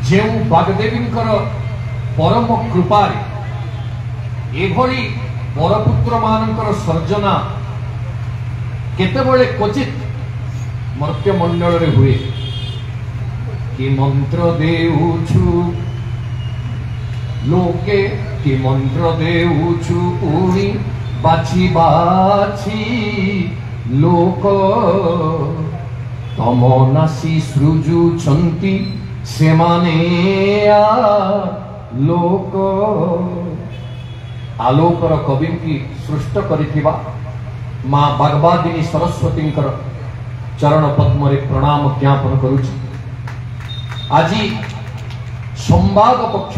जे बागदेवींकर परम कृपारे एभली बरपुत्र मानकर सर्जना केतेबेले क्वचित मर्त्यमंडल रे हुए कि मंत्र देउछु लोके कि मंत्र देउछु पुणी बाछी बाछी लोक तम नासी सृजुछन्ति सेमाने लोक आलोकर कवि की सृष्ट करिथिबा माँ बागबादिनी सरस्वती चरण पद्म रे प्रणाम ज्ञापन करुछि। आज संवाद पक्ष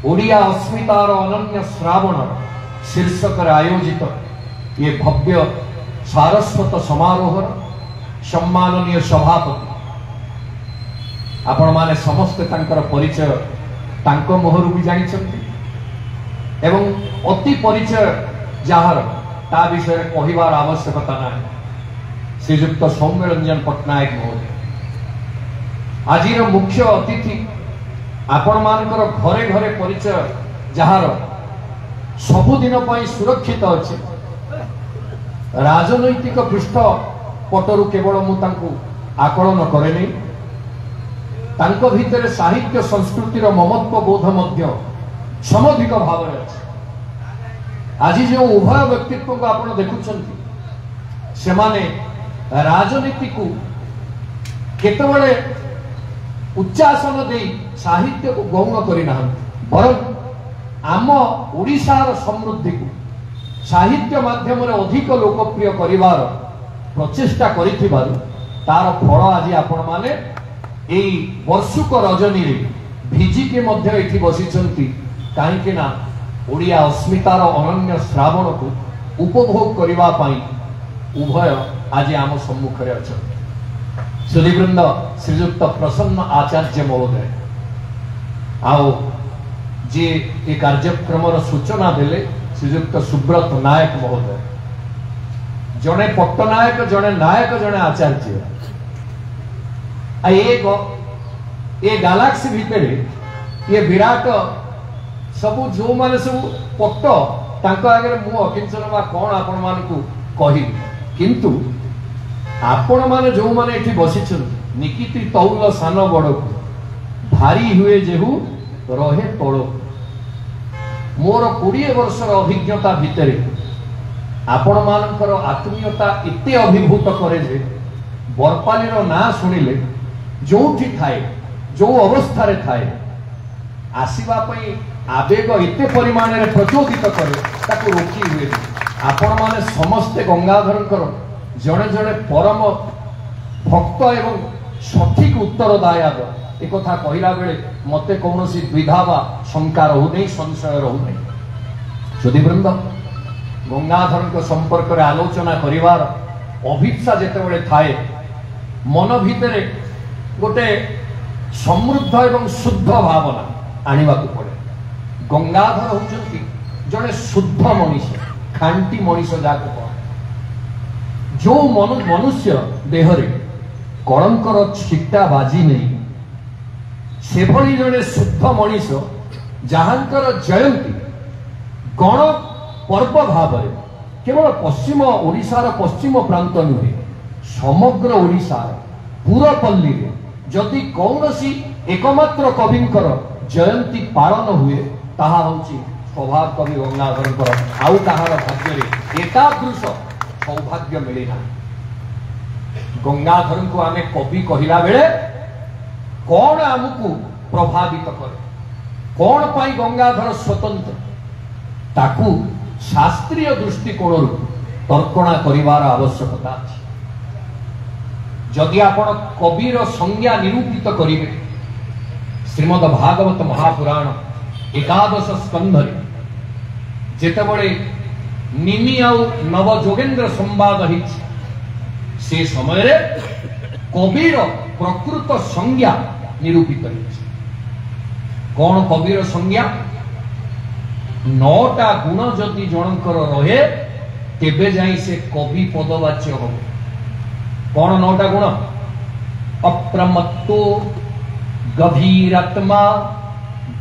ओडिया अस्मितार अनन्य श्रावण शीर्षक आयोजित ये भव्य सारस्वत समारोह सम्माननीय सभापति आपण माने समस्त तांकर परिचय तांको मोहरु भी जानिछन्ति एवं अति परिचय जहार ता विषय कहिबार आवश्यकता नाही। श्रीयुक्त सौम्यरंजन पट्टनायक महोदय आजिर मुख्य अतिथि आपण मानकर घरे घरे परिचय जहार सबुदिन पई सुरक्षित अछि। राजनैतिक पृष्ठ पटरु केवल मु तांकु आकलन करे नहीं, तांको भितरे साहित्य संस्कृतिर ममत्व बोध मध्य समधिक भाव में अछि। आज जो उभय व्यक्तित्व को आपण देखुछन्ति सेमाने राजनीति को केतबेले उच्चासन दे साहित्य को गौण करिना बरं आम ओडिशार समृद्धि को साहित्य माध्यम रे अधिक लोकप्रिय करिवार प्रचेष्टा करिथिबारु तार फल आज आपण माने एई वर्षुक रजनी रे भिजिके मध्य एठी बसिछन्ति काहेकि ना ओडिया अस्मितार अनन्य श्रावण को उपभोग करिवा पाई उभय आज आम सम्मुख रे अछन्ति। सुधीवृंद श्रीयुक्त प्रसन्न आचार्य महोदय आओ जे ए कार्यक्रम सूचना देले श्रीयुक्त सुब्रत नायक महोदय जड़े पट्टनायक जड़े नायक जड़े आचार्य ए गैलेक्सी भितर ये विराट सबु जो माने सब पट्ट तांको आगे मु अकिंचन बा कोन आपण मानकु कहि किंतु आपण माने जो माने एठी बसिछन निकिति तौल सान बड़ को भारी हुए जेहु रहे तळ। मोर 20 वर्षर अभिज्ञता भितर आपण मानकर आत्मीयता इते अभिभूत करे जे बरपालीर ना सुनिले जोठी थाए जो अवस्था रे थाए आसीबा पई आवेग इते परिमाण रे प्रचोदित करे ताको रोकी हुए। आपण माने समस्त गंगाधरकर जड़े जड़े परम भक्त एवं सठिक उत्तरदायक एक कथा कहला बेले मते कौनसी द्विधा बा शंका रहू नहीं संशय रहू नहीं। सुधीवृंद गंगाधर संपर्क रे आलोचना करिवार अभिप्सा जेते बेले थाए मन भितरे गोटे समृद्ध एवं शुद्ध भावना आनिबा को पड़े। गंगाधर होचंती जड़े शुद्ध मनुष्य खांटी मनुष्य जाको जो मनुष्य देहरे कलंकर छिटा बाजी नहीं से भली जड़े शुद्ध मनुष्य जहांकर जयंती गण पर्व भाव केवल पश्चिम ओडिशार पश्चिम प्रांत नुहे समग्र ओडिशार पूरपल्ली रे जदि कौनसी एकमात्र कविंकर जयंती पालन हुए ताहा होची स्वभाव कवि गंगाधरकर आउ ताहार भाग्य रे एतादृश सौभाग्य मिले ना। गंगाधर को आमे कवि कहिला बेले कौन आमको प्रभावित करे कौन पाई गंगाधर स्वतंत्र ताकू शास्त्रीय दृष्टिकोण तर्कणा करिवार आवश्यकता अछि। जदि आपण कविर संज्ञा निरूपित करिवे श्रीमद भागवत महापुराण 11 स्कंध जेतेबळे निमि आउ नव जोगेन्द्र संवाद हिच से समय रे कविर प्रकृत संज्ञा निरूपित हिच। कौन कविर संज्ञा 9टा गुण जदि जनकर रहे तेबे जाई से कवि पदवाच्य हो। कौन 9टा गुण? अप्रमत्तो गभीरात्मा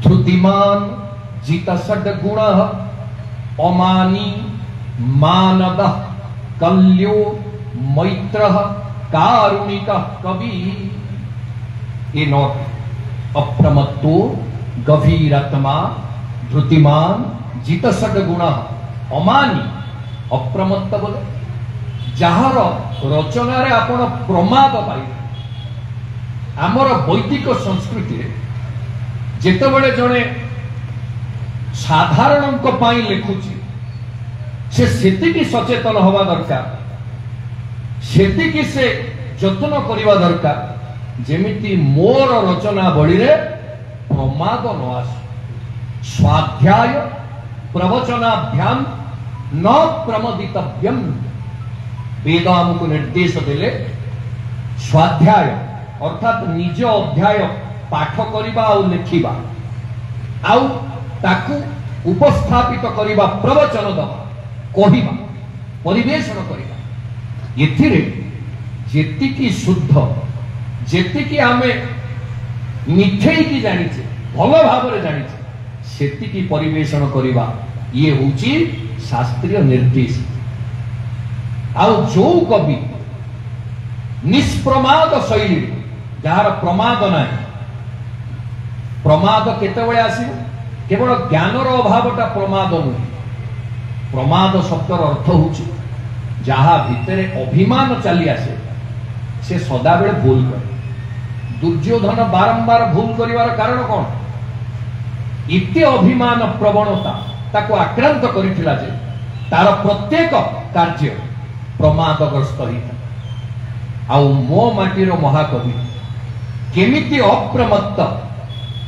धृतिमान जित षड्गुण अमानी मानद कल्यो मैत्र कारुणिक कवि। ये नोट अप्रमत्तो गभीरात्मा धृतिमान जित षड्गुण अमानी अप्रमत्त बोले जार रचना रे आपण प्रमाद पाई। आमर वैदिक संस्कृति जेतेबेले जणे साधारण लिखुची से सेतिकी सचेतन हवा दरकार, सेतिकी से जतन करवा दरकार जेमिति मोर रचना बड़ी रे प्रमाद न आस। स्वाध्याय प्रवचनाभ्याम न प्रमदितव्यम। वेद आमको निर्देश देले स्वाध्याय अर्थात निज अध्याय पाठ करिबा और लिखिबा आउ ताकू उपस्थापित करिबा प्रवचन दबा कहिबा परिवेषण करिबा एथिरे जेतिकी शुद्ध जेतिकी आमे मिठेई की जानिचे भलो भाबरे जानिचे सेतिकी परिवेषण करिबा ये होची शास्त्रीय निर्देश। आउ जो कवि निष्प्रमाद शैली जार प्रमाद नाही, प्रमाद केतेबेले आसीबो केवल ज्ञानर अभावटा प्रमाद नुहे। प्रमाद शब्दर अर्थ होची जहा भितरे अभिमान चली आसे से सदाबेले भूल करे। दुर्योधन बारंबार भूल करिवार कारण कोन? इते अभिमान प्रवणता ताको आक्रांत करिथिला जे तार प्रत्येक कार्य प्रमादग्रस्त होता। आउ मो माटीर महाकवि केमिति अप्रमत्त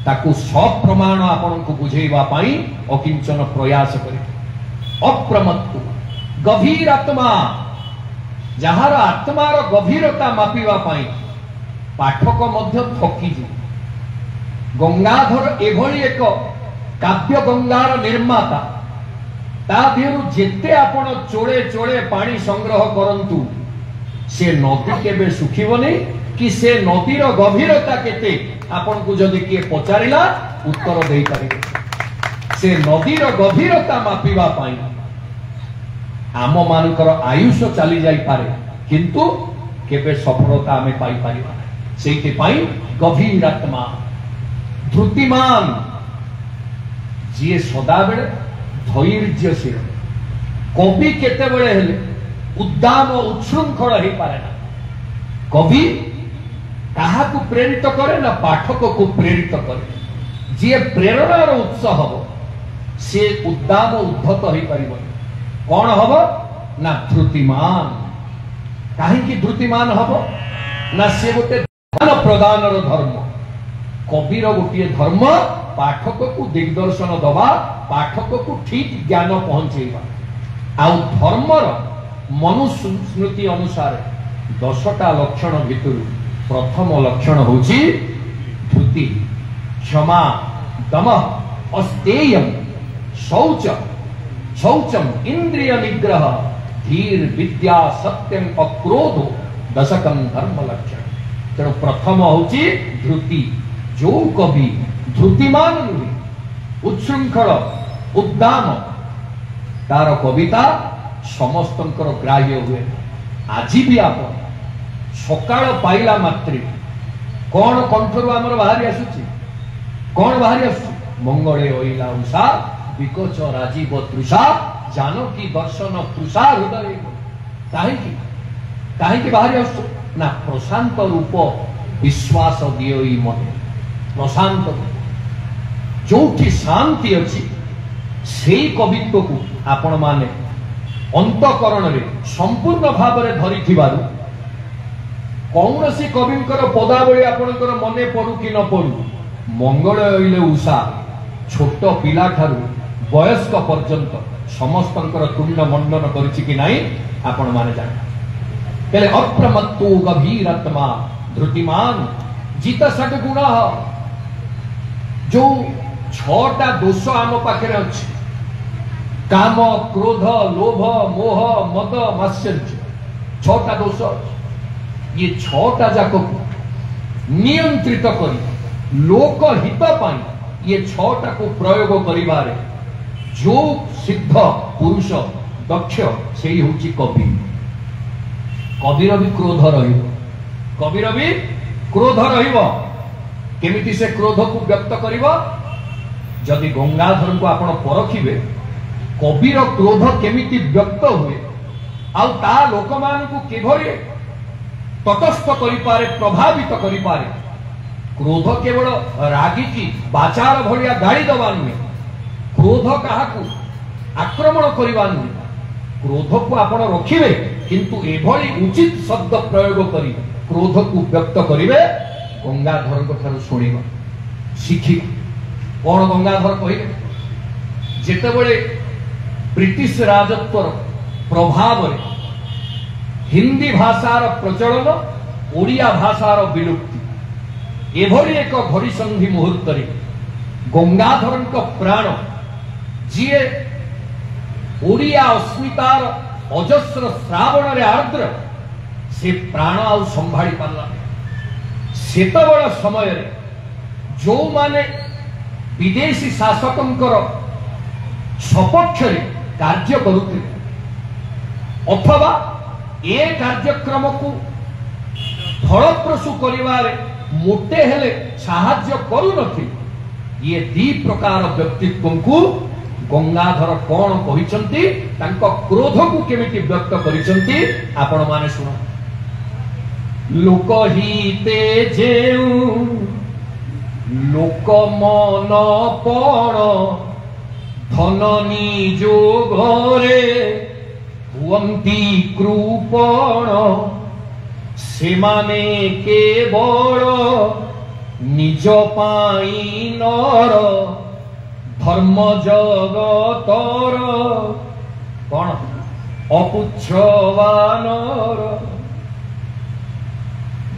ताकू सप्रमाण आपण को बुझेइबा पाई अकिंचन प्रयास करे। अप्रमत्त गभीर आत्मा जहार आत्मार गभीरता मापिबा पाई पाठक मध्य थकी जे। गंगाधर एभली एक काव्य गंगार निर्माता ता देहरु जेते आपण चोळे चोळे पानी संग्रह करंतु से नदी केबे सुखिबनी कि से नदीर गभीरता केते आपण को जदि किए पचारिला उत्तर देई पारिबे। से नदीर गभीरता मापिबा पाई आम मानकर आयुष चली जाई पारे किंतु केबे सफलता आमे पाई पारिबा। सेति पाई गभीर आत्मा धृतिमान जी सदा बेले धैर्यशील कवि केते बेले हेले उद्दाम उच्छृंखल हो पारे ना। कवि कहा को प्रेरित करे ना पाठक को प्रेरित करे। जी प्रेरणार उत्स हम से उद्दाम उद्धत हो पार कौन हम ना धृतिमान। कहीं धृतिमान हम ना से गोटे ध्यान प्रदान धर्म। कविर गोटे धर्म पाठक को दिग्दर्शन दबा पाठक को ठीक ज्ञान पहुंचेबा। आउ धर्मर मनुस्मृति अनुसार 10टा लक्षण भितर प्रथम लक्षण होची धृति क्षमा दमः अस्तेयम शौच शौचम इंद्रिय निग्रह धीर विद्या सत्यम अक्रोधो दशकम धर्म लक्षण। तेणु प्रथम होची धृति। जो कवि धृतिमान नुहे उच्छृंखल उद्दाम तार कविता समस्तंकर ग्राह्य हुए। आज भी आप सकाळ पाइला मात्रे कौन कंठर आमर बाहरी आसुची कौन बाहरी आसुची मंगले ओइला उषा विकोच राजीव तृषा जानकी दर्शन तृषा हृदय। कहीं बाहरी आसु ना प्रशांत रूप विश्वास दियोई मन प्रशांत जोठी शांति अच्छी से कवित्व को आपण माने अंतकरण रे संपूर्ण भाव में धरी थिबारु कौन सी कविंकर पदावली आपणकर मने पड़ू कि न पड़ू मंगल अइले उषा छोट पिला ठारू वयस्क पर्यंत समस्तंकर तुंड मंडन करिछि कि नाही आपण माने जाने। पहले अप्रमत्तो गभीर आत्मा धृतिमान जित षड्गुण जो 6टा दोष आम पाखे अच्छे काम क्रोध लोभ मोह मद मात्सर्य 6टा दोष ये 6टा जाक नियंत्रित करी लोकहित पाई ये छटा को प्रयोग करिबारे जो सिद्ध पुरुष दक्ष से हूँ कवि। कविर भी क्रोध कविर भी क्रोध केमिति से क्रोध को व्यक्त करिबा जदि गंगाधर को आपण परखिबे कविर क्रोध केमिति व्यक्त हुए आउ ता लोक मान को केभली तटस्थ करि पारे प्रभावित करि पारे। क्रोध केवल रागी की बाचार भलिया गाड़ी दबा नुहे, क्रोध काहाकू आक्रमण करवा नुहे। क्रोध को आपण रखिबे किंतु एभली उचित शब्द प्रयोग करी क्रोध को व्यक्त करिवे गंगाधर को ठारू सुनिबा शिखी। कौन गंगाधर कहिबे जेतेबेले ब्रिटिश राजत्वर प्रभाव रे हिंदी भाषार प्रचलन ओडिया भाषार विलुप्ति एभली एक घड़ीसंधि मुहूर्त रे गंगाधर प्राण जीए ओडिया अस्मितार अजस्र श्रावण रे आर्द्र से प्राण आउ संभाली पारला। सेतबेल समय रे जो माने विदेशी शासकंकर सपक्ष रे कार्य करुथिले अथवा ए कार्यक्रम को फलप्रसू करिवारे मोटे हेले साहाय्य करू नथिले। ये दी प्रकार व्यक्तित्व को गंगाधर कौन कहिसंती तांको क्रोध को केमिति व्यक्त करिसंती आपण माने सुनो। लोकहिते जेउ लोक मन पण धन निजो घरे हुअंती कृपण सेमाने केवल निज पाई नर धर्म जगतर कौन अपुच्छवानर।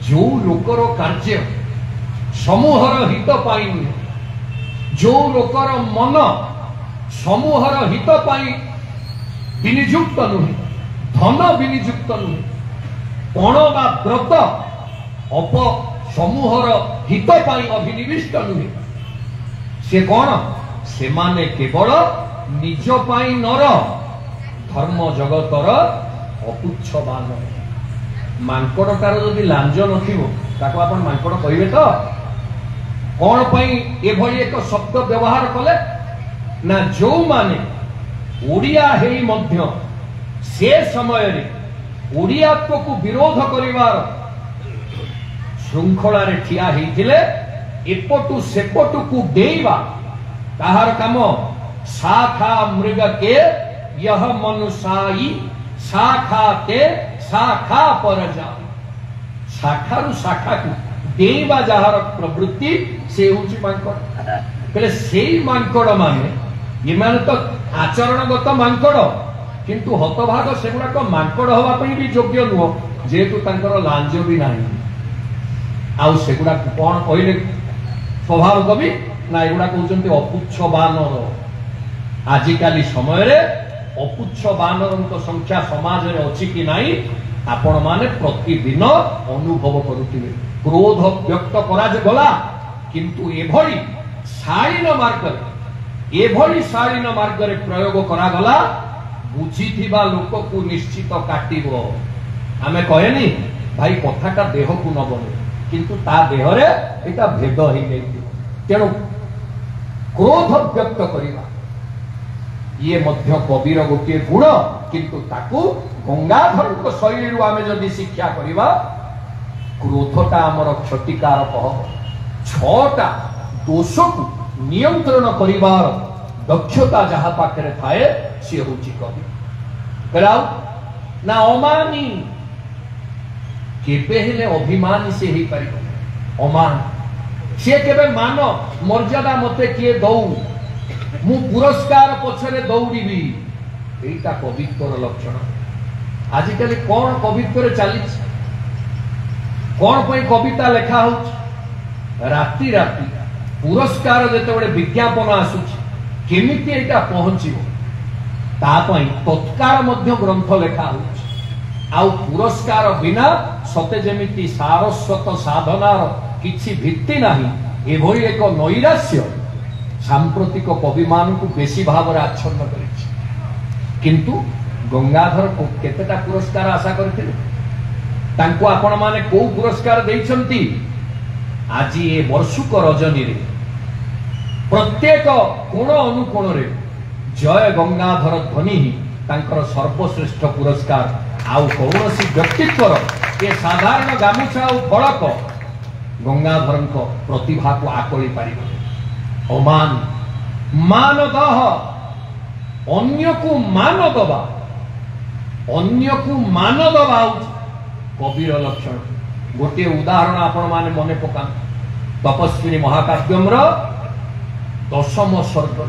जो लोकर कार्य समूहर हित पाई नुहे, जो लोकर मन समूहर हित पाई विनियुक्त नुहे, धन विनियुक्त नुहे, पण बा व्रत अप समूहर हित पाई अभिनिविष्ट नुहे। से कौन से माने केवल निज पाई नर धर्म जगतर अपुच्छवान। मांकड़टार जदि लांज नथिबो ताको आपण मांकड़ कहिबे तो कौन पई एभली एक शब्द व्यवहार कले ना जो माने ओडिया हेई मध्य से समय रे ओडियात्व को विरोध करिवार श्रृंखला रे ठिया हेइथिले एपटु सेपटु को देइबा ताहार काम शाखा मृग के यह मनुषाई शाखा ते शाखा पर जा शाखारु शाखा को देइबा जहार प्रवृत्ति से होची मांकड़ कले सेई मांकड़ माने ये माने तो आचरणगत मांकड़ किंतु हतभाग सेगुड़ाक मांकड़ हवा पई भी योग्य नुह जेहेतु तांकर लांज भी नाही। आउ सेगुड़ा कौन कहले स्वभाव कवि ना एगुड़ा कहते अपुच्छ बानर। आजिकाली समय रे अपुच्छ बानर संख्या समाज रे अछि कि नाही आपण माने प्रतिदिन अनुभव करुथिबे। क्रोध व्यक्त करा गला किंतु एभली शालीन मार्ग रे प्रयोग करा गला बुझीथिबा लोक को निश्चित काटिबो। आमे कहेनी भाई कथाटा देह को न बने किंतु ता देह रे एटा भेद ही गई। तेणु क्रोध व्यक्त करिबा ये मध्य कविर गोटे गुण किंतु ताकू गंगाधर शैली आमे जदि शिक्षा करिबा क्रोधटा आमर क्षतिकारक हब। छटा दोष को नियंत्रण करिबार दक्षता जहा पाखरे थाए से होची कवि। कराउ ना अमानी केबे हेले अभिमानी से ही परिबो। अमान से केबे मान मर्यादा मते किए दौ मु पुरस्कार पछरे दौड़ीबी एटा कवित्वर लक्षण। आजिकाली कौन कवित्व चली कौन पई कविता लेखा हो राति राति पुरस्कार जेतेबेले विज्ञापन आसुची केमिति एटा पहुंचिबो ता पई तत्काल मध्य ग्रंथ लेखा हो। आउ पुरस्कार बिना सते जेमिति सारस्वत साधनार किछि भित्ति नाही एभଳି एक नैराश्य सांप्रतिक कवि मान को बेसी भाव आच्छन्न करिछि किंतु गंगाधर को केतेटा पुरस्कार आशा करथिले तांको आपण माने को पुरस्कार दैछंती आज ये वर्षुक रजनी रे प्रत्येक कोण अनुकोण रे जय गंगाधर ध्वनि ही तांकर सर्वश्रेष्ठ पुरस्कार आउ कौनसी व्यक्तित्वर ये साधारण गामुछा और फड़क गंगाधर प्रतिभा को आकली पार अमान मान दह अन्य को मान दबा कविर लक्षण गोटे उदाहरण आपण माने मने पका तपस्विनी महाकाव्यम दशम सर्ग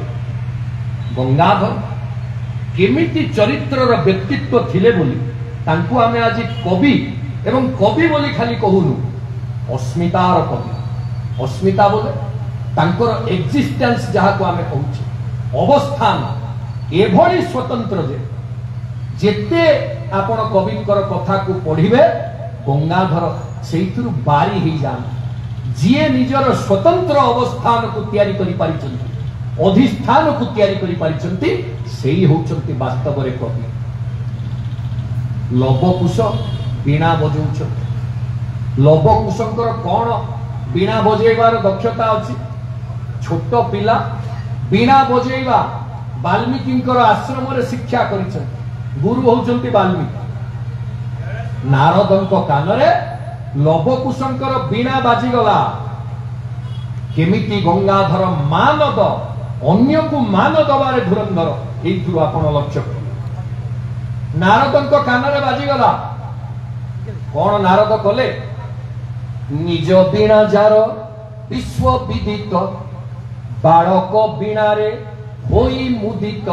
गंगाधर केमिति चरित्र व्यक्तित्व थिले बोली तांको आमे आज कवि एवं कवि बोली खाली कहूनु अस्मितार कवि अस्मिता बोले तांकर एक्जिस्टेंस जहा को आमे कहूचे अवस्थान एभली स्वतंत्र जेते आपण कविंकर कथा को पढ़िबे गंगाधर सेइथुरु बारी ही जान जिए निजर स्वतंत्र अवस्थान को तैयारी करि पारिचंती अधिष्ठान को तैयारी करि पारिचंती सेई होचंती वास्तव रे कवि लवकुश बीणा बजाउछंती लवकुशंकर कोन बीणा बजेबार दक्षता अछि छोट पिला बीणा बजेबा वाल्मीकिंकर आश्रम रे शिक्षा करिछंती गुरु होचंती वाल्मीकि नारदंक कानरे लवकुशंकर बीणा बाजीगला केमिति गंगाधर मानद अन्य को मान दबारे धुरंधर एइथुरु आपण लक्ष्य नारदंक कानरे बाजीगला कोन नारद कले निज बीणा जार विश्व विदित बालक बीणारे होई मुदित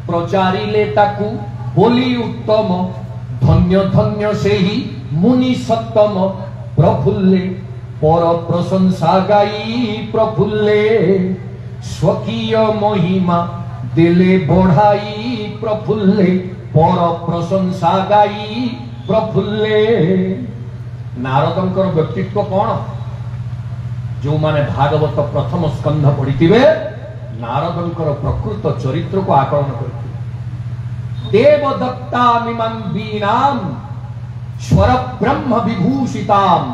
प्रचारिले ताकू बोली उत्तम धन्य धन्य से ही मुनि सत्तम प्रफुल्ले पर प्रशंसा गाई प्रफुल्ले स्वकीय महिमा दिले बढ़ाई प्रफुल्ले पर प्रशंसा गाई प्रफुल्ले नारदंकर व्यक्तित्व कौन जो माने भागवत प्रथम स्कंध पढ़िथिबे नारदंकर प्रकृत चरित्र को आकलन करथिबे देवदत्ता मिमं बीणाम स्वर ब्रह्म विभूषिताम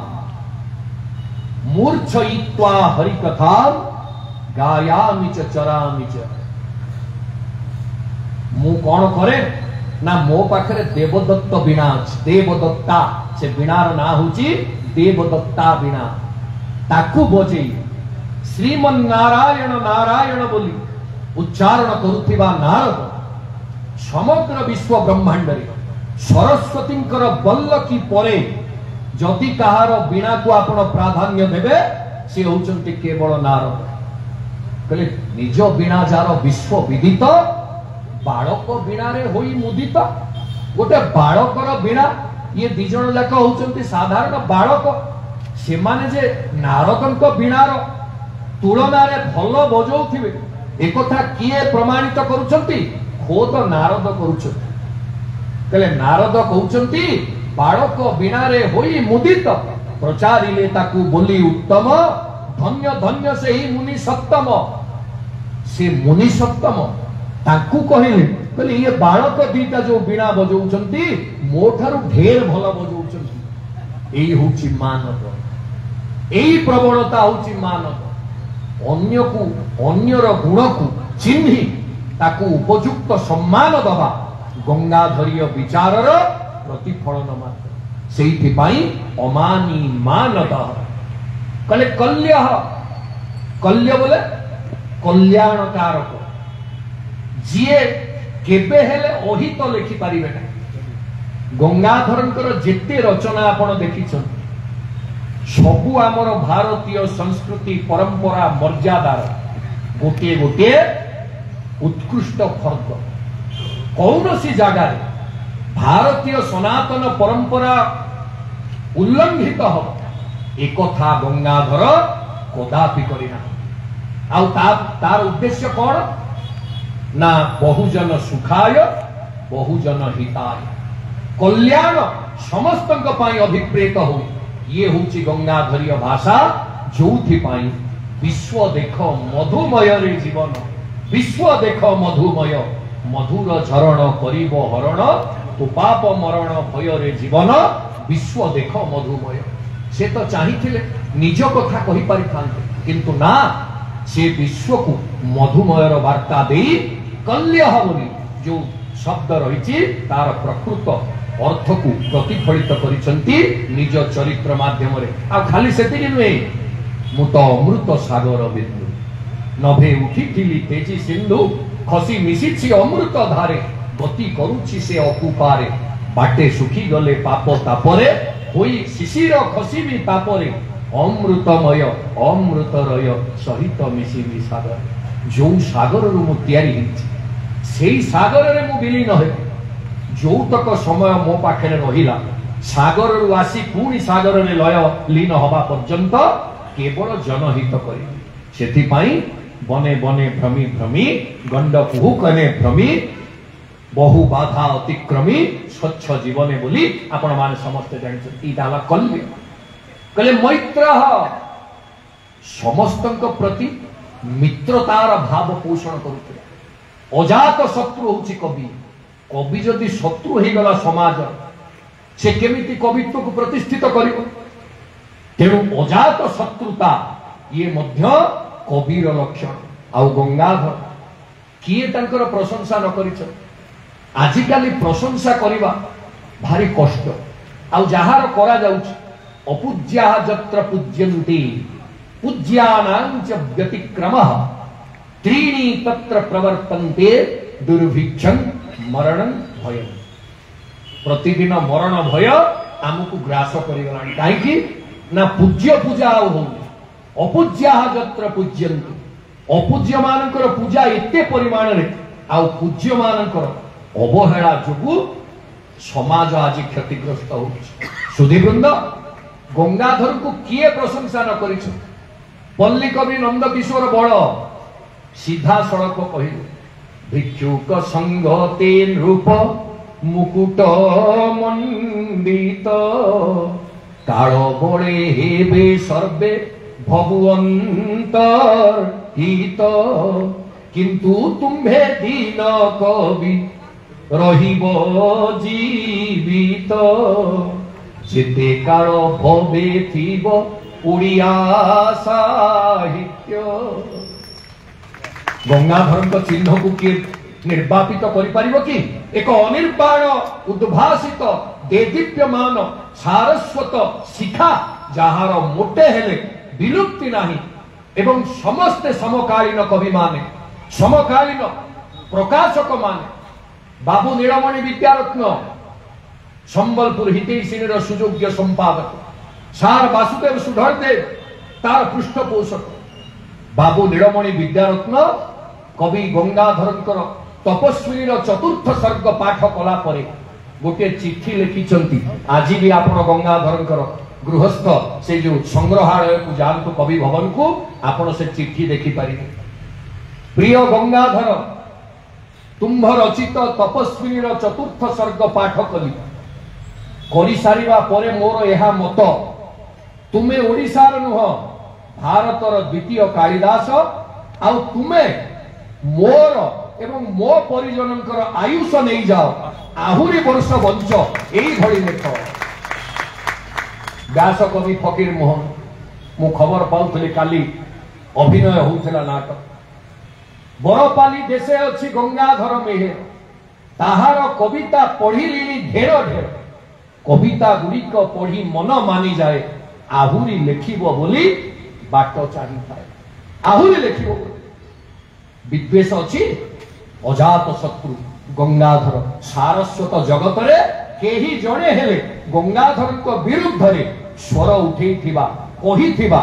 मूर्छयित्वा हरिकथाम गायामि च चरामि च मु कोन करे ना मो पाखरे देवदत्त बीणा अछि देवदत्ता से बीणार ना होची देवदत्ता बीणा ताकू बजे श्रीमन नारायण नारायण बोली उच्चारण करुथिबा नारद समग्र विश्व ब्रह्मांड रे सरस्वतींकर बल्लकी परे जदि कहार बीणा को आपण प्राधान्य देबे से होचंती केवल नारद कहले निज बीणा जार विश्व विदित बालक बीणा रे होई मुदित गोटे बालकर बीणा ये दी जण लाक होचंती साधारण बालक से माने जे नारदंक बीणार तुलना रे भल बजाउथिबे एकथा किए प्रमाणित करूचंती खोद नारद करूचंती कहले नारद कहउचंती बालक बीणा रे होई मुदित प्रचारिले ताकू बोली उत्तम धन्य धन्य से ही मुनि सप्तम से मुनि सप्तम ताकू कहिले कहले ये बालक दीटा जो बीणा बजाउचंती मोठारु ढेर भल बजाउचंती एई होची मानव एई प्रवणता होची मानव अन्यर गुण को चिन्ही ताकू उपयुक्त सम्मान दबा गंगाधरीय विचारर प्रतिफलन मात्र सेइथि पई अमानी मानद कले कल्य बोले कल्याणकारक जिए केबे हेले अहित लिखि पारिबे ना गंगाधरंकर जेते रचना आपण देखिछन सबु आमर भारतीय संस्कृति परंपरा मर्यादार गोटे गोटे उत्कृष्ट फर्द कौनसी जगह भारतीय सनातन परंपरा उल्लंघित हो एक गंगाधर कदापि करिना तार उद्देश्य कौन ना बहुजन सुखाय बहुजन हिताय कल्याण समस्त अभिप्रेत हो ये हूँ गंगाधरीय भाषा जोथिपाई विश्व देख मधुमय रे जीवन विश्व देख मधुमय मधुर झरण करिब हरण तो पाप मरण भय रे जीवन विश्व देख मधुमय से तो चाहिए निज कथा कहि पारि थांते किंतु ना से विश्व को मधुमयर वार्ता दे कल्यह बोली जो शब्द रही तार प्रकृत अर्थ को प्रतिफलित करिसंती निज चरित्र माध्यम रे आ खाली सेतिकी नुहे मु तो अमृत सागर बिंदु नभे उठिथिली तेजी सिंधु खसी मिसिछि अमृत धारे गति करूछि से अकुपारे बाटे सुखी गले पाप तापरे होई शिशिर खसी भी तापरे अमृतमय अमृतरय सहित मिसिबी सागर जो सागर रु मु तयारी हिछि सेई सागर रे मु विलीन हेबी जो तक समय मो पाखे रहिला सागर रु आसी पुणी सागर रे लय लीन हवा पर्यंत केवल जनहित करी सेथि पई बने बने भ्रमी भ्रमी गंड कुहुकने भ्रमी बहु बाधा अतिक्रमी स्वच्छ जीवने बोली आपण माने समस्त जानिछथि इदाला कल्ले कले मैत्र समस्तक प्रति मित्रतार भाव पोषण करुते अजात शत्रु होछि कवि कवि जदि शत्रु हो गला समाज से केमिति कवित्व को प्रतिष्ठित करिवो तेणु अजात शत्रुता ये मध्य कविर लक्षण आउ गंगाधर किए तांकर प्रशंसा न करिछ आजिकाली प्रशंसा करिबा भारी कष्ट आउ जहार करा जाउछ अपूज्या जत्र पूज्यन्ते पूज्यानां च व्यतिक्रमः त्रीणि तत्र प्रवर्तन्ते दुर्भिक्षं मरण भय प्रतिदिन मरण भय आमको ग्रास करिगलानी काहेकि ना पूज्य पूजा हो अपूज्या जत्र पूज्यन्ते अपूज्य मानकर पूजा एते परिमाण रे आ पूज्य मानकर अवहेला जोगु समाज आज क्षतिग्रस्त हो सुधीवृंद गंगाधर को किए प्रशंसा न करिछ पल्ली कवि नंद किशोर बड़ सीधा सड़क कहिलु भिक्षुक संगते नृप मुकुट मंडित काल बड़े हेबे सर्वे भगवंतर हित किंतु तुम्भे दीन कवि रहिब जीवित जेते काल भवे थिब ओडिया साहित्य गंगाधर चिन्ह को किए निर्वापित करिपारिबो कि एक अनिर्बाण उद्भासित देदीप्यमान सारस्वत शिखा जहार मोटे हेले विलुप्ति नाही एवं समस्त समकालीन कवि माने समकालीन प्रकाशक माने बाबू नीलमणि विद्यारत्न संबलपुर हितैषिणीर सुयोग्य संपादक सार वासुदेव सुधरदेव तार पृष्ठपोषक बाबू नीलमणि विद्यारत्न कवि गंगाधरंकर तपस्विनीर चतुर्थ सर्ग पाठ कला परे गोटे चिठी लिखिछंती आज भी आपण गंगाधरंकर गृहस्थ से जो संग्रहालय को जानतु कवि भवन को आपण से चिठी देखि पारिबे प्रिय गंगाधर तुम्भ रचित तपस्विनीर चतुर्थ सर्ग पाठ करी सारिबा परे मोर एहा मत तुमे ओडिसार नुह भारतर द्वितीय कालिदास आउ तुमे मोर एवं मो परिजनकर आयुष नहीं जाओ आहुरी वर्ष बंच एई भली लेख व्यास कवि फकीर मोहन मु खबर पाउथली काली अभिनय होउथला नाटक बरपाली देशे अछि गंगाधर मेहेर ताहार कविता पढ़िलिनी ढेर ढेर कविता गुड़िक पढ़ी मन मानी जाए आहुरी लेखिबो बोली बाट चाही थाए आहुरी लेखिबो विद्वेष अछि अजात शत्रु गंगाधर सारस्वत जगत रे केही जणे हेले गंगाधर को विरुद्ध रे स्वर उठेइथिबा कहिथिबा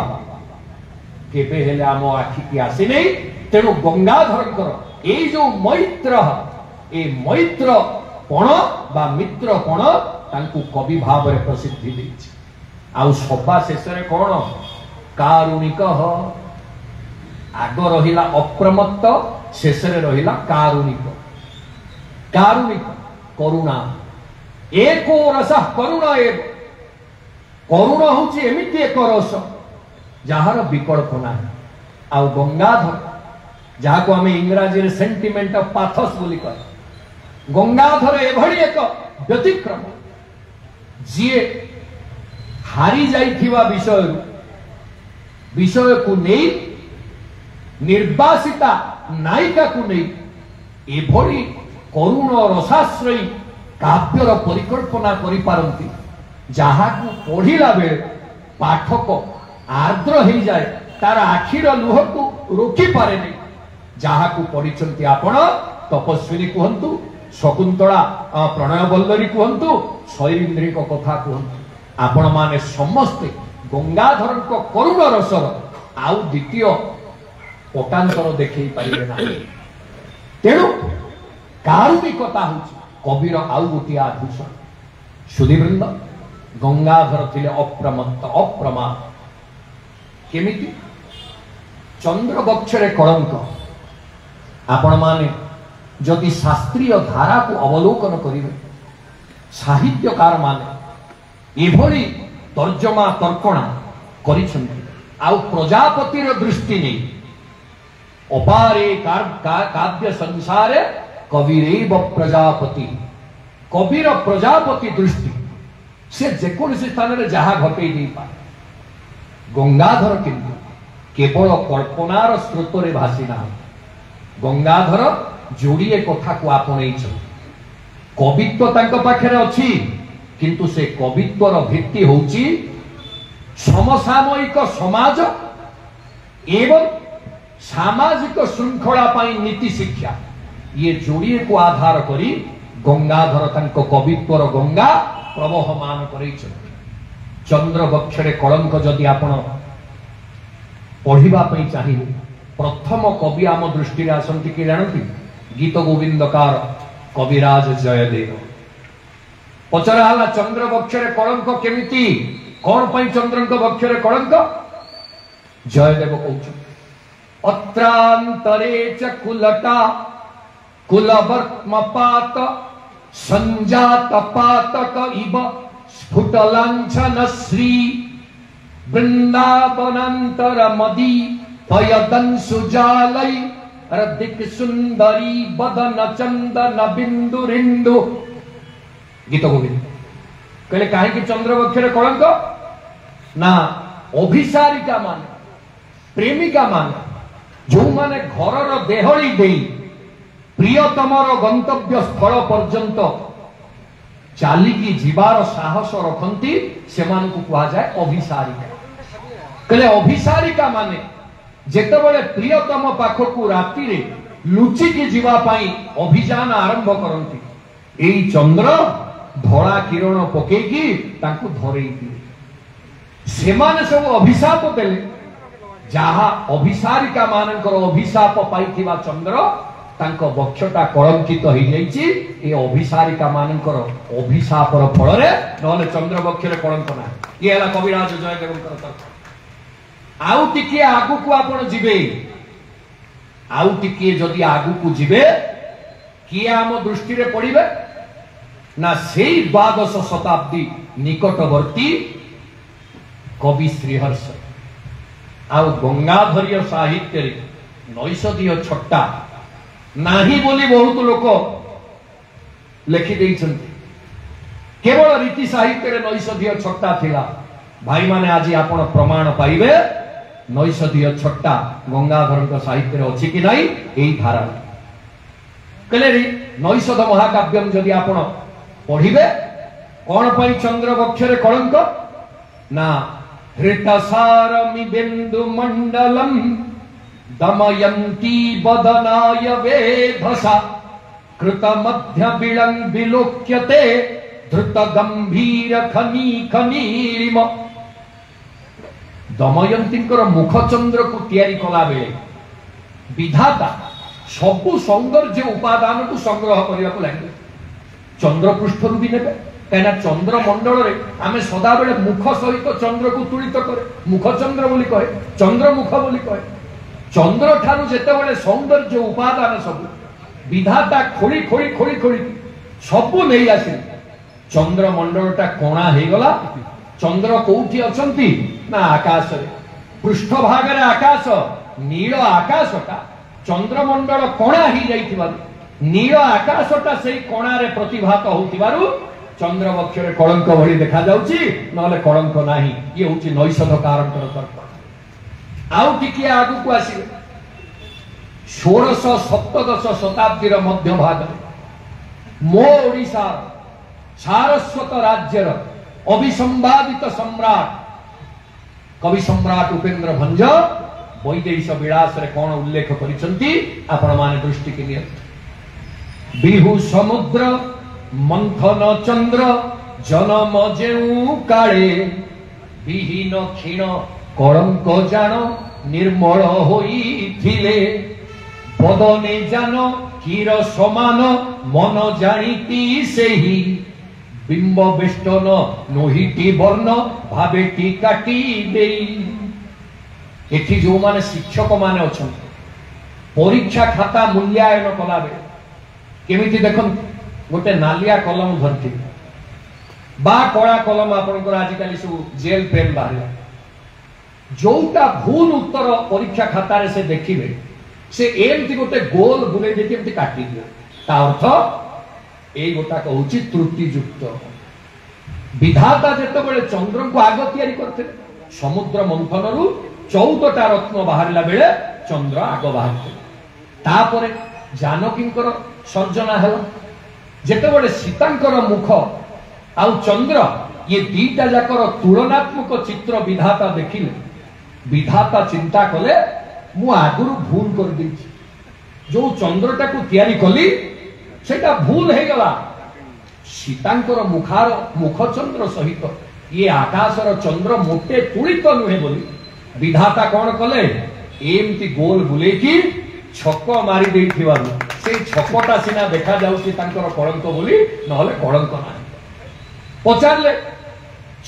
केबे हेले आम आखि की आसी नै तेणु गंगाधरकर ए जो मैत्र ए मैत्र पण बा मित्र पण तांकु कवि भाव रे प्रसिद्धि दैछि आउ सभा शेष रे कोन कारुणिक आग रहिला अप्रमत्त शेष रे रहिला कारुणिक कारुणिक करुणा एको रस करुणा ए करुणा होची एमिति एक रस जार विकल्प ना आ गंगाधर जहाँ को आम इंग्राजी सेंटिमेंट ऑफ पाथस बोली कहे गंगाधर एभली एक व्यतिक्रम जी हारी जाइथिबा विषय को नहीं निर्वासिता नायिका को नहीं एभली करुण रसाश्रयी काव्यर परिकल्पना करि पारंती जहाँ को पढ़िला बेले पाठक आर्द्र हो जाए तार आखिर लुह को रोकी पारे नहीं जहाँ को पढ़ी आपण तपस्विनी कहतु शकुंतला प्रणय बल्लरी कहतु शैलेन्द्री कथा कहतु आपण माने समस्ते गंगाधर करुण रसर आउ द्वितीय पटांतर देखई पारे ना तेणु कारुणिकता हूँ कविर आउ गोटे आभूषण सुधीवृंद गंगाधर थिले अप्रमत्त अप्रमाद केमिति चंद्र बक्षरे कलंक आपण माने जदि शास्त्रीय धारा को अवलोकन करिवे साहित्यकार माने एभली तर्जमा तर्कणा करिसंति आउ प्रजापतिर दृष्टि नहीं अपारे काव्य संसारे कविरेव प्रजापति कविर प्रजापति दृष्टि से जेकोसी स्थान में जहाँ घटे नहीं पाए गंगाधर किंतु केवल कल्पनार स्रोत भासी ना गंगाधर जोड़िए कथा को आपणे कवित्व तांको पाखरे अछि किंतु से कवित्वर भित्ति होउची समसामयिक समाज एवं सामाजिक श्रृंखला पाई नीति शिक्षा ये जोड़िए को आधार करी गंगाधर तांको कवित्वर गंगा प्रवहमान करेछ चंद्र बक्षरे कलंक जदि आपण पढ़िबा पई चाहिए प्रथम कवि आम दृष्टि आसंती कि जानती गीत गोविंदकार कविराज जयदेव पचरा चंद्र बक्षरे कलंक केमिति कौन पई चंद्रंक बक्षरे कलंक जयदेव कहउछ अत्रांतरे च कुलटा कुलवर्त्मपात संजात पातक इव स्फुटलांछन श्री वृंदावनांतर मदी पयदंशु जालै रदिक सुंदरी बदन चंदन बिंदुरिंदु गीत गोविंद कहले काहे कि चंद्र बक्षरे कलंक ना अभिसारिका माने प्रेमिका माने जो माने घरर देहली देई प्रियतमर गंतव्य स्थल पर्यंत चालिकी जीवार साहस रखती से कहा जाए अभिसारिका कहले अभिसारिका माने जेतेबेले प्रियतम पाखकू राति रे लुचिकी जीवा पाई अभियान आरंभ करती एई चंद्र धड़ा किरण पकेकी तांकु धरेई सेमाने सब अभिशाप देले जहा अभिसारिका मानकर अभिशाप पाइथिबा चंद्र तांको बक्षटा कलंकित हो जाइछि ए अभिसारिका मानकर अभिशापर फल रे नले चंद्र बक्षरे कलंक ना ये हला कविराज जयदेवकर तर्क आउ टिके आगु को आपण जिबे आउ टिके जदि आगु को जिबे किए आम दृष्टि रे पड़िबे ना सेई द्वादश शताब्दी निकटवर्ती कवि श्रीहर्ष आउ गंगाधरीय साहित्य रे नैषधीय छट्टा नाही बोली बहुत लोक लिखि देइछन्ति केवल रीति साहित्य रे नैषधीय छट्टा थिला भाई माने आज आपण प्रमाण पाइबे नैषधीय छट्टा गंगाधर साहित्य रे अछि कि नाही एई धारा कहले रे नैषध महाकाव्यम जदि आपण पढ़िबे कोन पई चंद्र बक्षरे कलंक ना हृतसारमि बिंदु मंडलम दमयंती बदनाय वेधसा कृत मध्य बिलं विलोक्यते धृत गंभीर खनी खनीलिम दमयंतींकर मुखचंद्र को तैयारी कला बेले विधाता सबु सौंदर्य उपादान को संग्रह करने को लगे चंद्रपृष्ठ भी ने कहीं चंद्र मंडल रे आमे सदा बेले मुख सहित चंद्र को तुलित करे मुखचंद्र बोली कहे चंद्रमुख बोली कहे चंद्र ठारू जेतेबेले सौंदर्य उपादान सब विधाता खोली खोली खोली खोली सबु नहीं आसे चंद्र मंडलटा कोणा हो गला चंद्र कोठी अछंती ना आकाश रे पृष्ठभाग आकाश नील आकाशटा चंद्रमंडल कणा ही जाइथिबारु नील आकाशटा से कणारे प्रतिभात होतिबारु चंद्र वक्षरे कलंक भली देखा जाउची नले कलंक नाही। ये होची नैषधकारंकर तर्क। आउ टिके आगु को आसीबे 1617 शताब्दीर मध्य भाग मो ओडिशा सारस्वत राज्यर अभिसंवादित सम्राट कवि सम्राट उपेन्द्र भंज वैदेश विलास रे कौन उल्लेख करिसंती आपण माने दृष्टि के लिए बिहु समुद्र मंथन चंद्र जन्म जेउ काळे विहीन क्षीण कलंक जान निर्मल होइथिले बदने जान कीर समान मन जानिती सेही बिंब बेष्टन नोहिटी वर्ण भावेटी काटी देई। एठी जो माने शिक्षक माने अछंती परीक्षा खाता मूल्यांकन कला बेले केमिति देखन गोटे नालिया कलम धरती बा कला कलम आपनकर आजिकाली सब जेल पेन बाहर जोटा भूल उत्तर परीक्षा खाता रे से देखिबे से एमती गोटे गोल बुले देती एमती काटी दियो ता अर्थ ए गोटा कहूची त्रुटि युक्त। विधाता जेतेबेले चंद्र को आग तैयारी करथे समुद्र मंथन रु 14टा रत्न बाहरला बेले चंद्र आग बाहरथे तापरे जानकींकर सर्जना हला जेतेबेले सीतांकर मुख आउ चंद्र ये दीटा जाकर तुलनात्मक चित्र विधाता देखिले विधाता चिंता कले मु आगुरु भूल कर देछि जो चंद्रटा को तैयारी कली सेटा भूल है गला सीतांकर मुखार मुख चंद्र सहित ये आकाशर चंद्र मोटे तुलित नुहे बोली विधाता कौन कले एमती गोल बुले की छक मारी देथिबारु से छकटा सिना देखा जाउछि तांकर कलंक बोली नहले कलंक नाही। पचारले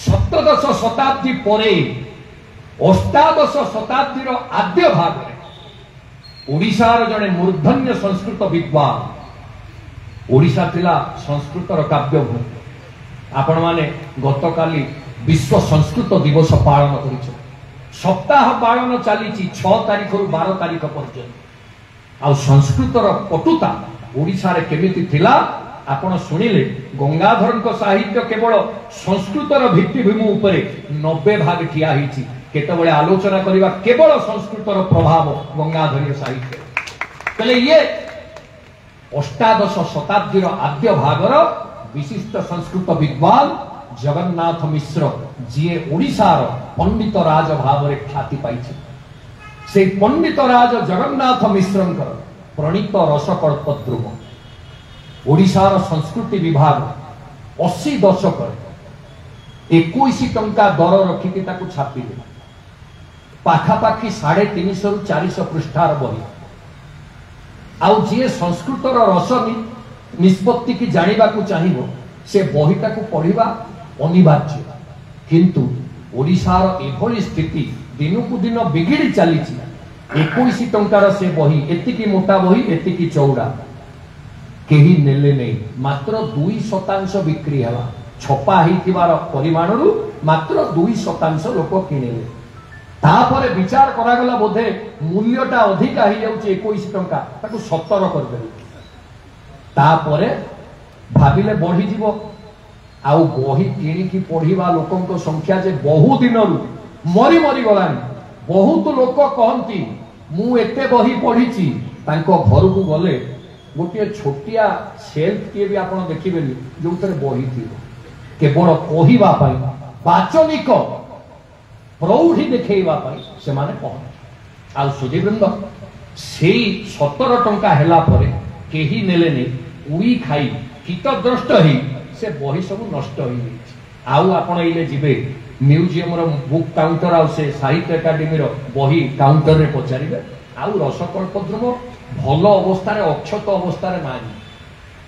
सप्तदश शताब्दी परे अष्टादश शताब्दीर आद्य भाग ओडिशार जड़े मूर्धन्य संस्कृत विद्वान ओडिशा तिला संस्कृतर काव्य भूमि आपण माने गतकाली विश्व संस्कृत दिवस पालन करिछ सप्ताह पालन चली 6 तारीख रु 12 तारीख पर्यंत आ संस्कृतर पटुता ओडिशा रे केमिति थिला आपण सुनिले गंगाधरक साहित्य केवल संस्कृतर भित्तिभूमि उपरे 90 भाग ठिया हिची केतबळे आलोचना करिवा केवल संस्कृतर प्रभाव गंगाधरीय साहित्य तले ये अष्टादश शताब्दीर आद्य भागर विशिष्ट संस्कृत विद्वान जगन्नाथ मिश्र जी ओडिशार पंडित राज भाव रे ख्याति पाइछि से पंडित राज जगन्नाथ मिश्रंकर प्रणीत रसकल्पद्रुम ओडिशार संस्कृति विभाग 80 दशक 21 टंका दर रखिकी ताकू छापिले पाखापाखि 350 रु 400 पृष्ठार बही आउ जी संस्कृतर रस निष्पत्ति की जानिबा को चाहिबो से बहीटा को पढ़िबा अनिवार्य किंतु ओडिशार एभली स्थिति दिनकु दिन बिगिड़ी चली 21 टंकार से बही एतिकी मोटा बही एतिकी चौड़ा केही नेले नहीं मात्र 2% बिक्री हला छपा हिथिबार परिमाण रु मात्र 2% लोक किनेले तापरे विचार करागला बोधे मूल्यटा अधिक ही जाउचे 21 टंका ताकू 17 कर देले तापरे भाबिले बढ़ी जीवो आउ बही किणी की पढ़िबा लोकंक संख्या जे बहु दिन रु मरी मरी गलानी बहुत लोक कहंती मु एते बही पढ़ीची तांको घर को गले गोटे छोटिया सेल्फ के भी आपण देखिबेनी जो तरे बही थिबो केवल कहिबा पई वाचनिक प्रौढ़ी देखैबा पई से माने कहन आ सुदीवृंद सेई 17 टंका हेला परे केही नेले नै उई खाई कीटद्रष्ट ही से बही सब नष्ट होई आउ आपण इले जिबे म्यूजियम रो बुक काउंटर आ से साहित्य एकेडमी रो बही काउंटर रे पचारिबे आउ रसकल्पद्रुम भलो अवस्था रे अक्षत अवस्था रे नाही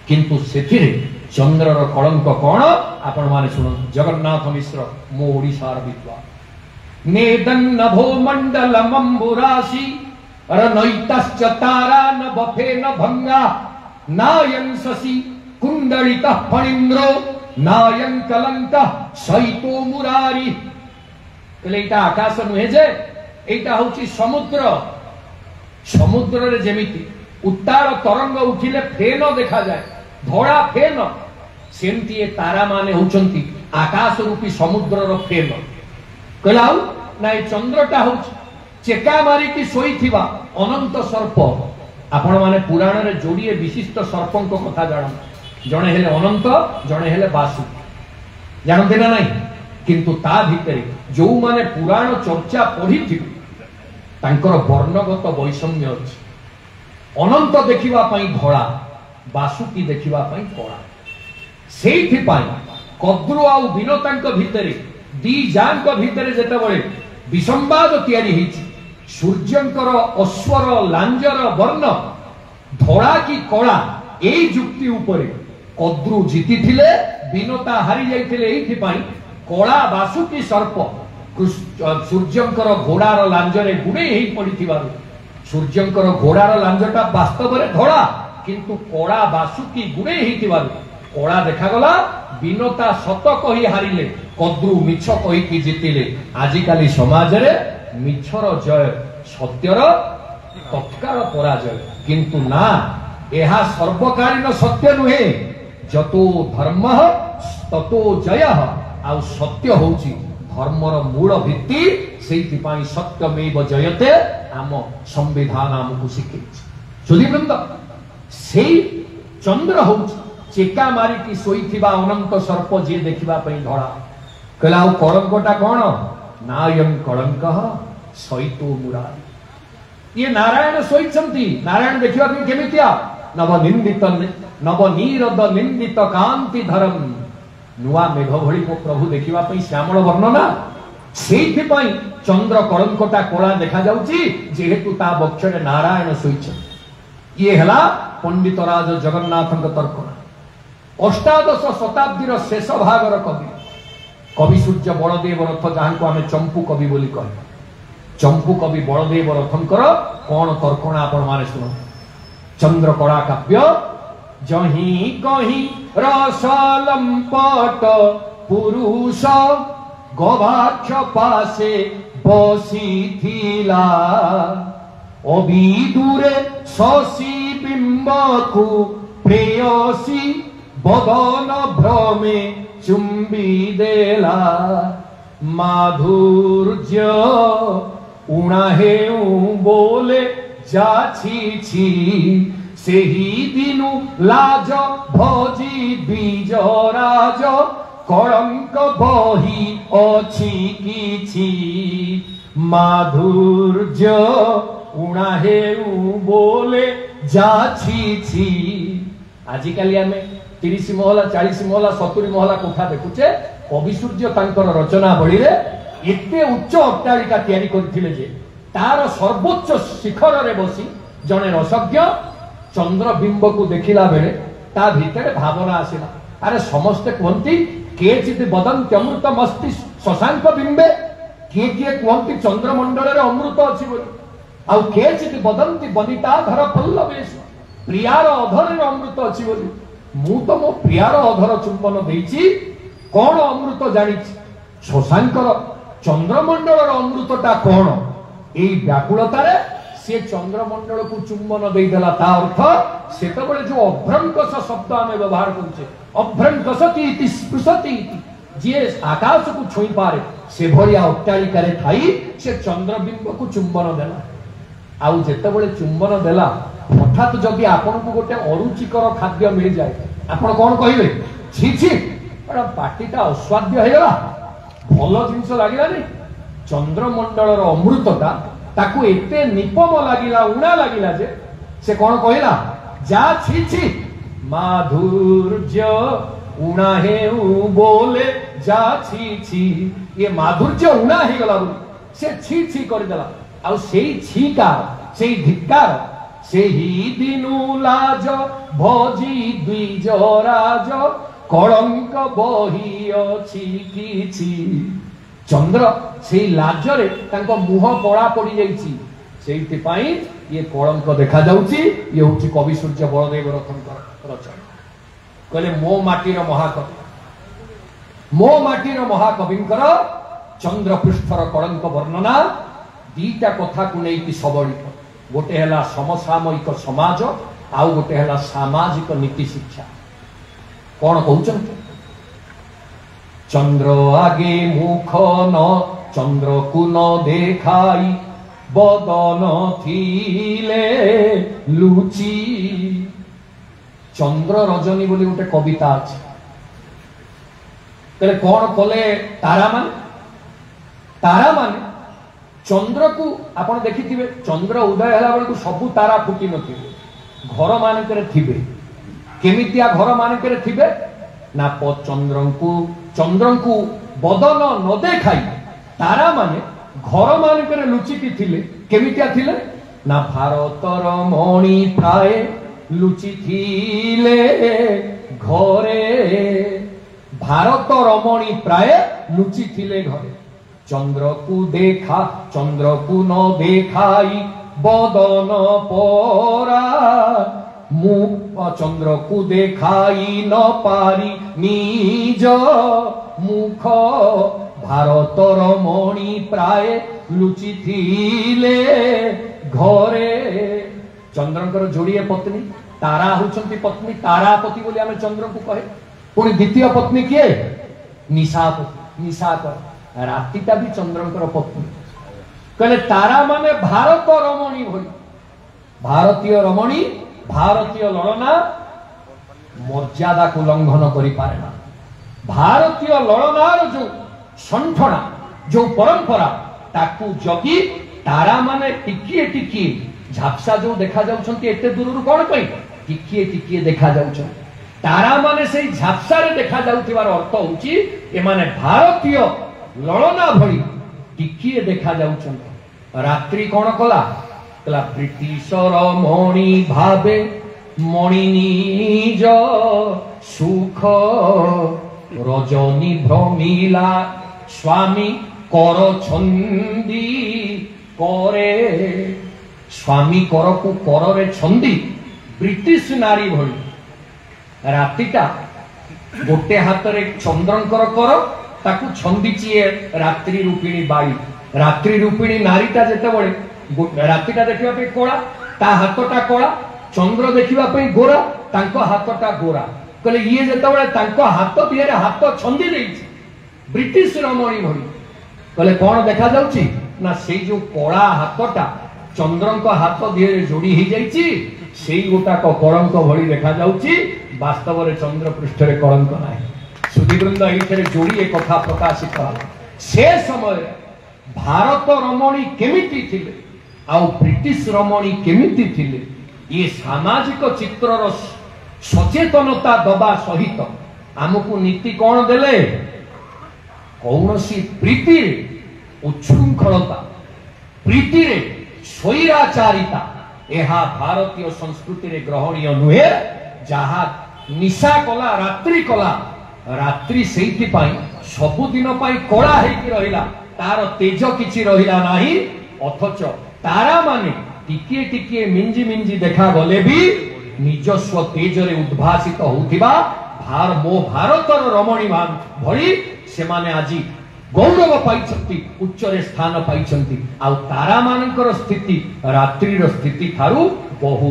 किंतु सेथिरे चंद्र रो कलंक कोन आपण माने सुनो जगन्नाथ मिश्र मो ओडिशार विद्वान नेदन नभो मंडल मंबुरासी रनैतश्च तारा न बफे न भंगा नायं शशि कुंडलितः फणीन्द्रो नायं कलंकः सहितो मुरारी कलेटा आकाश नुहे जे एटा होची समुद्र समुद्र रे जेमिति उत्तार तरंग उठिले फेन देखा जाए धड़ा फेन सेमती ए तारा माने होचंती आकाश रूपी समुद्र रो फेन कहलाउ ना ए चंद्रटा होची चेका मारी की सोईथिबा अनंत सर्प आपण माने पुराण रे जोड़िए विशिष्ट सर्पंक कथा जान जणे हेले अनंत जणे हेले बासु जानते ना नहीं किंतु ता भितरे जो माने पुराण चर्चा पढ़ी थी तांकर वर्णगत वैषम्य अछि अनंत देखिबा पई धड़ा बासुकी देखिबा पई कला सेठी पई कद्रु आ विनोतांक भितरे दी जांक भितरे जेते बळे विसंवाद तयारी हिची सूर्यंकर अश्वर लांजर वर्ण धड़ा की कला एई जुक्ति उपरे कद्रु जीति थिले विनोता हारी जाइथिले एथि पई कला बासुकी सर्प सूर्यंकर घोड़ार लांजरे गुड़े ही पड़िथिबारु सूर्यंकर घोड़ार लांजटा वास्तव रे धड़ा किंतु कला बासुकी गुड़े ही थिबारु कला देखा गला विनोता सत कही हारिले कद्रु मिछ कही की जीतिले आजि काली समाज रे मिछर जय सत्यर तत्काल पराजय किंतु ना एहा सर्वकालीन सत्य नुहे जतो धर्म ततो जय आ सत्य होची धर्मर मूल भित्ति सेति पाई सत्यमेव जयते आम संविधान हमकु शिखे सुधीवृंद से चंद्र होची चेका मारी की सोईथिबा अनंत सर्प जे देखिबा पई धड़ा कहला आ कलंकटा कोन नायं कलंक सैतो मुरारी ये नारायण सोईछंती नारायण देखिबा पई केमितिया नव निंदित नव नीरद निंदित कांति धरम नुआ मेघ भଳି को प्रभु देखिबा पई श्यामल वर्णना सेथि पई चंद्र कलंकटा कोला देखा जाउची जेहेतु ता बक्षरे नारायण सोईछ ये हला पंडित राज जगन्नाथक तर्कना अष्टादश शताब्दीर शेष भागर कवि कवि सूर्य बलदेव रथ जहां को आमे चंपू कवि बोली कह चंपू कवि बलदेव रथंकर कोन तर्कना आपण माने सुनो चंद्र कला काव्य जही कही रसलंपट पुरुष गवाक्ष पासे बसिथिला अबिदुरे शशि बिंबकु प्रेयसी बदन भ्रमे चुंबी देला माधुर्य उणा हेउ बोले जाछि छी सेही दिनु लाज भजी बीज राज कलंक बही अछि किछि माधुर्य उणा हेउ बोले जाछि छी आजिकाली आमे 30 महला 40 महला 70 महला कोठा देखुचे कवि सूर्य तांकर रचना बळी रे एते उच्च अट्टालिका तयारी करथिले जे तार सर्वोच्च शिखर रे बसी जने रसज्ञ चंद्रबिंब को देखिला बेले ता भीतर भावना आसिला अरे समस्त कहती केचित वदन्ति अमृत मस्ति शशांक बिंबे किए किए कहती चंद्रमंडल रे अमृत अछि बोली आ केचित वदन्ति बनिता धर पल्लवेश प्रियार अधर रे अमृत अछि बोली मु तो मो प्रियार अधर चुंबन देइछि कोन अमृत जानिछि शशांकर चंद्रमंडल रे अमृतटा कोन एई व्याकुलता रे से चंद्रमंडल को चुंबन देला ता अर्थ सेतबेले जो अभ्रंकस शब्द आमे व्यवहार करछे अभ्रंकसति इति स्पृशति इति जे आकाश को छुई पारे से भरिया अट्टालिका रे थाई से चंद्रबिंब को चुंबन देला आउ जेतबेले चुंबन देला हठात जदि आपन को गोटे अरुचिकर खाद्य मिल जाए आपण कोन कहिबे छी छी बड़ा पाटीटा अस्वाद्य हेला भलो जिंस लागिलानी चंद्रमंडल रो अमृतता ताकू एते निपम लागिला उणा लागिला जे से कोन कहिला जा छी छी माधुर्य उणा हेउ बोले जा छी छी ये माधुर्य उणा हे गला से छी छी कर देला आ सेई छीका सेई धिक्कार सेही दिनु लाज भजी द्विज राज कलंक बही अछि किछि चंद्र से लाजरे तांको मुह कला पड़ी जाइछि सेति पई ये कलंक देखा जाउछि ये होछि कवि सूर्य बलदेव रथंकर रचना कहले मो माटीर महाकवि मो माटीर महाकविंकर चंद्र पृष्ठर कलंक वर्णना दीटा कथा को नहीं सबलित गोटे है समसामयिक समाज आउ गोटे है सामाजिक नीति शिक्षा कौन कहते चंद्र आगे मुख न चंद्र को न देखाई बदन थिले लुची चंद्र रजनी बोली गोटे कविता अच्छे तेरे कौन कले तारा माने चंद्र को आपण देखिथिबे चंद्र उदय हला बेलू सबु तारा फुटी नथिबे घर मानकरे थिबे केमितिया घर मानकरे थिबे ना चंद्र को बदन न देखाई तारा माने घर मानकरे लुचिकी थिले केमितिया थिले ना भारतर मणि प्राय लुचि थिले घरे भारत रमणी प्राय लुचि थिले घरे चंद्र को न देखाई बदन परा चंद्र को देखाई न पारी निज मुख भारत रमणी प्राय लुचि थिले घरे चंद्रंकर जोड़िए पत्नी तारा होचंती पत्नी तारापति बोली आमे चंद्र को कहे पुणी द्वितीय पत्नी किए निशापति निशाकर रातिटा भी चंद्रंकर पत्नी कहले तारा माने भारत रमणी भई भारतीय रमणी भारतीय लड़ना मर्यादा को लंघन करि पारे ना भारतीय लड़नार जो संठना जो परंपरा ताकू जगी तारा माने टिकिए टिकिए झापसा जो देखा जाउछंती एते दूरରୁ कोन पई टिकिए टिकिए देखा जाउछंती तारा माने से झापसा रे देखा जाउथिबार अर्थ होची ए माने भारतीय लड़ना भली टिकिए देखा जाउछंती रात्रि कोन कला कला ब्रिटिश रमणी भाबे मणि निज सुख रजनी भ्रमिला स्वामी कर छंदी करे स्वामी कर को कर रे छंदी ब्रिटिश नारी भली रातिटा गोटे हाथ रे चंद्रंकर कर ताकू छंदीची रात्रि रूपिणी बाई रात्रि रूपिणी नारीटा जेते बळे रातिटा देखिबा पे कोळा ता हाथटा कोळा चंद्र देखिबा पे गोरा तांको हाथटा गोरा कहले ये जेते बळे तांको हाथ दिहरे हाथ छंदी देइछि ब्रिटिश रमणी भली कहले कोन देखा जाउछि ना सेई जो कोळा हाथटा चंद्रंक हाथ दिहरे जोड़ी ही जाइछि सेई गोटाक कलंक भली देखा जाउछि वास्तव रे चंद्र पृष्ठ रे कलंक नाही सुधीवृंद एइथरे जोड़ी एक कथा प्रकाशित होला से समय भारत रमणी केमिति थिले आ ब्रिटिश रमणी केमिति थिले ये सामाजिक चित्रर सचेतनता दबा सहित आमको नीति कौन देले कौनसी प्रीति उच्छृंखलता प्रीति रे स्वैराचारिता एहा भारतीय संस्कृति रे ग्रहणीय नुहे जहा निशा कला रात्रि सेइथि पाई सबुदिन पाई कला हेकि रहिला तार तेज किछि रहिला नाही अथच तारा माने टिकिए टिकिए मिंजी मिंजी देखा गले भी निजस्व तेज रे उद्भासित होउथिबा भारतर रमणी मान भली से माने आजी गौरव पाइछंती उच्च रे स्थान पाइछंती आ तारा मानकर स्थिति रात्रि रो स्थिति थारु बहु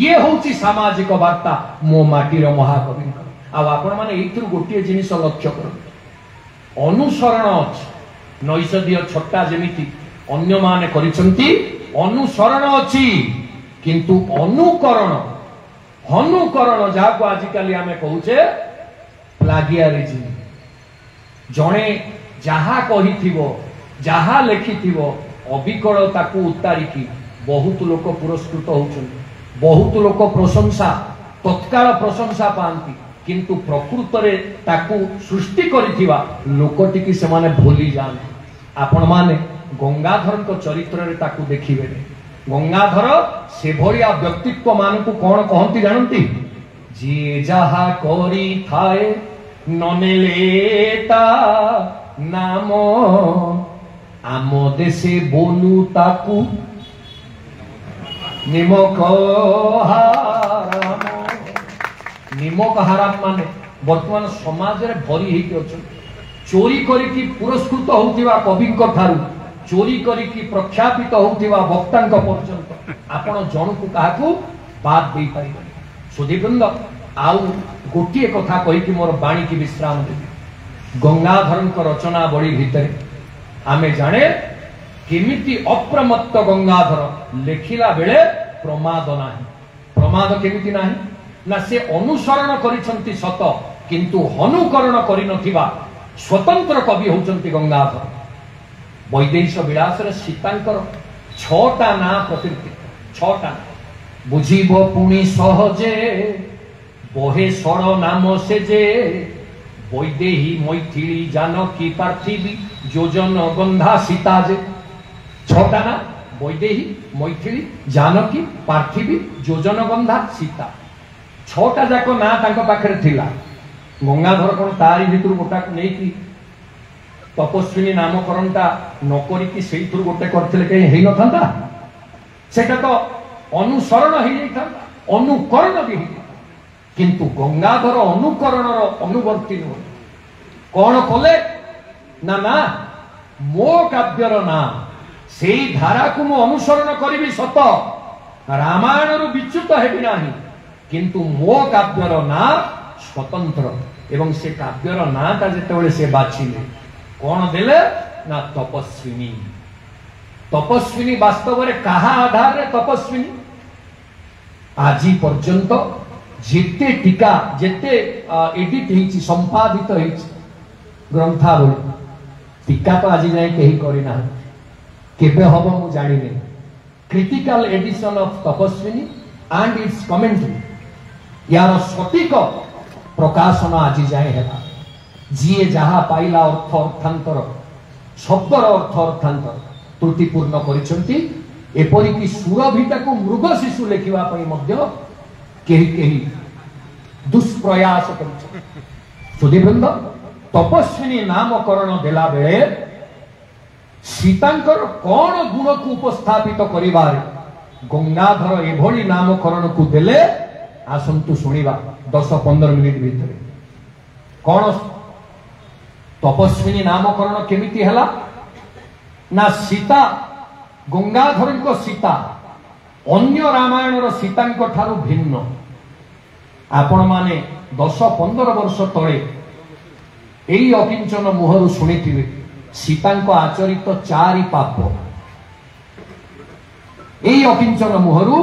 ये होची सामाजिक वार्ता मो माटीर महाकवि आ आपण माने एथुर गोटिए जिनिस लक्ष्य करो अनुसरण अछि नैषधीय छट्टा जेमिति अन्य माने करिसंती अनुसरण अछि किंतु अनुकरण जाको आजिकाली आमे कहूचे प्लागियारिज्म जणे जहा कहिथिबो जहा लेखिथिबो अविकल ताकू उतारिकी बहुत लोक पुरस्कृत होउछन बहुत लोक प्रशंसा तत्काल प्रशंसा पांती किंतु प्रकृत रे ताकू सृष्टि करिथिबा लोकटी की से माने भूली जान आपण माने गंगाधर को चरित्र रे ताकू देखिबे गंगाधर से भलिया व्यक्तित्व मान को कौन कहती जानती जी जहा करी थाए ननेलेता नाम आम देशे बोलू ताकू निमक हाराम निमक हाराम माने वर्तमान समाज रे भरी हेकि अछि चोरी करी पुरस्कृत होउथिबा कवि ठारू चोरी करिकी प्रख्यापित होउथिबा वक्तांक पर्यंत आपण जणकु काहाकू बात देई परिबनि। सुधीवृंद आउ गोटिए कथा कहि कि मोर बाणी की विश्राम देबी। गंगाधरଙ୍କ रचना बड़ी भितरे आमे जाने केमिति अप्रमत्त गंगाधर लेखिला बेले प्रमाद नाही। प्रमाद केमिति नाही ना से अनुसरण करिसंती सत किंतु अनुकरण करि नथिबा स्वतंत्र कवि होचंती गंगाधर। वैदेश विलास रे सीतांकर 6टा ना प्रतिकृति 6टा बुझीब पुणी सहजे बहे सड़ नाम से जे वैदेही मैथिली जानकी पार्थिवी योजन गंधा सीता जे 6टा ना वैदेही मैथिली जानकी पार्थिवी योजन गंधा सीता 6टा जाक ना तांको पाखरे थिला। गंगाधर कोन तारी भितर गोटा नै कि तपस्विनी नामकरणटा न करिकी सेइथुर गोटे करथिले के हेइ नथांता। सेटा तो अनुसरण हेइ जाइथांता अनुकरण भी हेइ। किंतु गंगाधर अनुकरणर अनुवर्ती न कौन कले ना ना मो काव्यर ना से धारा को मो अनुसरण करी सत रामायण रु विच्युत हेबि नाही किंतु मो काव्यर ना स्वतंत्र एवं से काव्यर नाटा जेतेबेले से बाछिले कौन देले ना तपस्विनी। तपस्विनी वास्तव में कहा आधार रे तपस्विनी आजी पर्यंत जेते टीका जेते एडिट हेछि संपादित हेछि ग्रंथावली टीका तो आज जाए कहीं करना केबे हबो मु जानि नै। Critical edition of Tapaswini and its commentary यार सटीक प्रकाशन आज जाए हेला। जीए जहा पाइला अर्थ अर्थांतर शब्दर अर्थ अर्थांतर त्रुटिपूर्ण करिसंती एपरिकी सुरभिटा को मृग शिशु लेखिबा पई मध्य केही केही दुष्प्रयास कर। सुधीवृंद तपस्विनी नामकरण देला बेले सीतांकर कौन गुण को उपस्थापित करिबारे गंगाधर एभली नामकरण को देले आसंतु सुनिबा 10-15 मिनिट भीतर। कौन तपस्विनी नामकरण केमिति हला ना सीता गंगाधर को सीता अन्य रामायण सीता ठारू भिन्न। आपण माने 10-15 वर्ष तले एई अकिंचन मुहरु शुणिथिबे सीता आचरित 4 पाप। एई अकिंचन मुहरु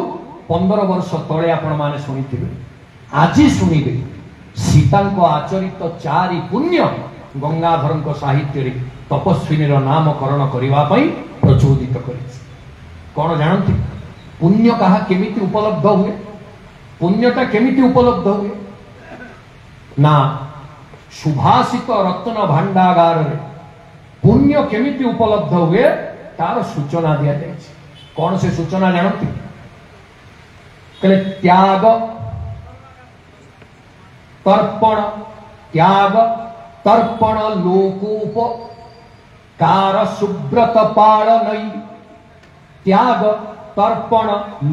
15 वर्ष तले आपण माने शुणिथिबे आज शुणिबे सीता आचरित 4 पुण्य गंगाधर साहित्य रे तपस्विनी नामकरण करबा पई प्रचोदित करिछि। कौन जानती पुण्य कहा केमिति उपलब्ध हुए पुण्यटा केमिति उपलब्ध हुए ना सुभाषित रत्न भांडागार रे पुण्य केमिति उपलब्ध हुए तार सूचना दिया जाए। कौन से सूचना जानती कहले त्याग तर्पण लोकोप कार सुब्रत पालनई। त्याग तर्पण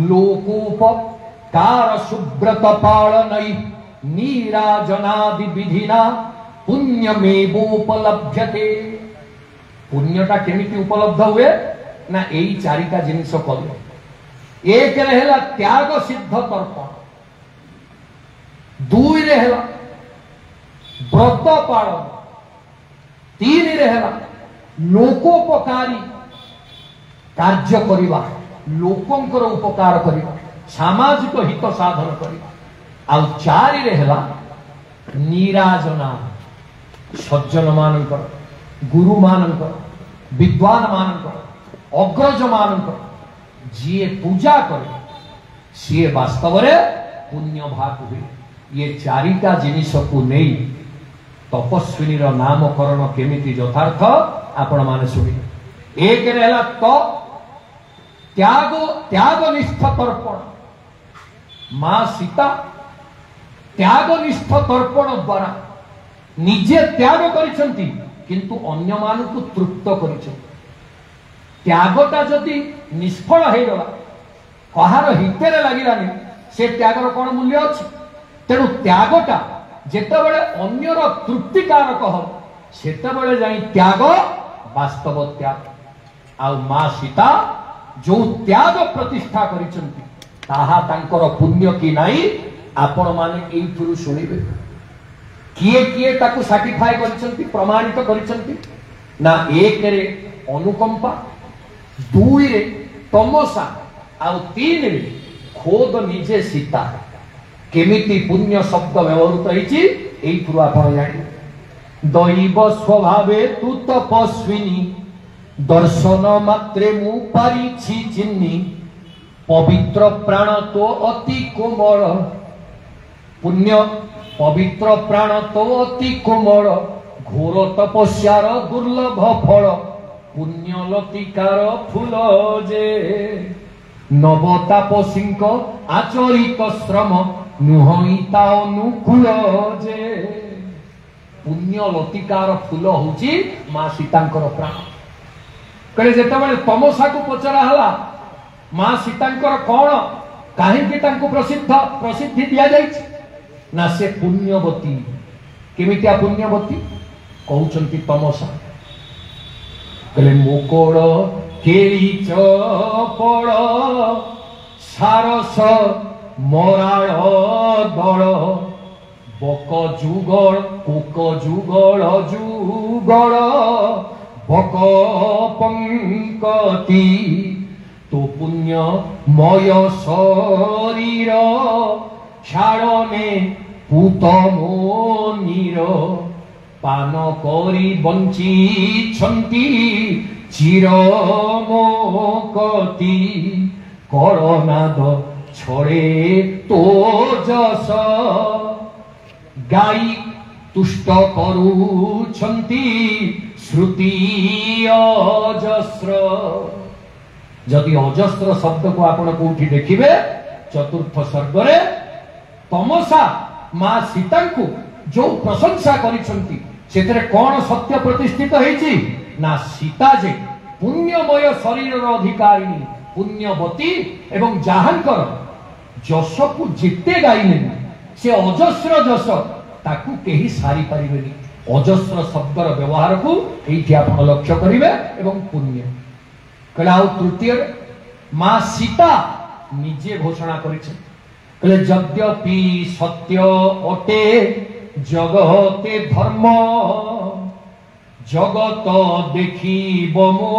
लोकोप कार सुब्रत पालनई नीराजनादि विधिना पुण्यमेवोपलभ्यते। पुण्यटा केमिति उपलब्ध हुए ना एई 4टा जिनिस कले। एक रहेला त्याग सिद्ध तर्पण 2 रहेला व्रत पालन 3 रहेला लोकोपकारी कार्य करिबा लोकंकर उपकार करिबा सामाजिक हित साधन करिबा आ 4 रहेला निराजना सज्जन मानकर गुरु मानकर विद्वान मानकर अग्रज मानकर जीए पूजा करे सी वास्तव रे पुण्य भाग हुए। ये 4टा जिनिस को नहीं तपस्विनी नामकरण केमिति यथार्थ आपण माने सुनि। एक रहला तो त्यागनिष्ठ तर्पण मां सीता त्यागनिष्ठ तर्पण द्वारा निजे त्याग करिसंती किंतु अन्य मानकु तृप्त करिसंती। त्यागटा जदि निष्फल हो गला कहार हितरे लागिलानी से त्यागर कौन मूल्य अछि। तेणु त्यागटा जेतेबेले अन्यर तृप्तिकारक हो सेतेबेले जाई त्याग वास्तव त्याग। आ मां सीता जो त्याग प्रतिष्ठा करिसंती ताहा तांकर पुण्य की नाही आपण माने एइथुरु सुनिबे किए किए ताकू सैटिफाई करिसंती प्रमाणित करिसंती ना एक रे अनुकंपा दुई रे तमसा आ तीन रे खोद निजे सीता केमिति पुण्य शब्द व्यवहृत होईची एइथुरु आपण जानि दैव स्वभावे तु तपस्विनी दर्शन मात्रे मु पारिछि चिन्नी पवित्र प्राण तो अति कोमल पुण्य पवित्र प्राण तो अति कोमल घोर तपस्यार दुर्लभ फल पुण्य लतिकार फूल जे नवतापसिंक आचरित श्रम नुहईता अनुकूल जे पुण्य लतिकार फूल होची मां सीतांकर प्राण कहे जेतेबेले तमसा को पचरा हला मां सीतांकर कौन कहीं प्रसिद्धि दिया जाइछि ना से पुण्यवती केमितिया पुण्यवती कहउचंती तमसा कले मुकोड़ केली चपड़ सारस मराळ दळ बक जुगल कोक जुगल जुगल बक पंकती तो पुण्य मय शरीर छाड़ने पूत मोनीर पान करी बंची छंती चिर मोकती करनाद छड़े तो जस गाई तुष्ट करुछंती श्रुति अजस्र जदि अजस्र शब्द को आपण कोठी देखिबे चतुर्थ सर्ग रे तमसा मां सीता को जो प्रशंसा करिसंती सेतरे कोन सत्य प्रतिष्ठित हेछि ना सीता जे पुण्यमय शरीर अधिकारिणी पुण्यवती एवं जाहांकर जस को जिते गाइले से अजस्र जस ताकू केही सारी परिबेनी अजस्र शब्दर व्यवहार को एठी आपण लक्ष्य करिवे एवं पुण्य कलाउ तृतीय मां सीता निजे घोषणा करिছে कले यद्यपि सत्य अटे जगते धर्म जगत देखिब मो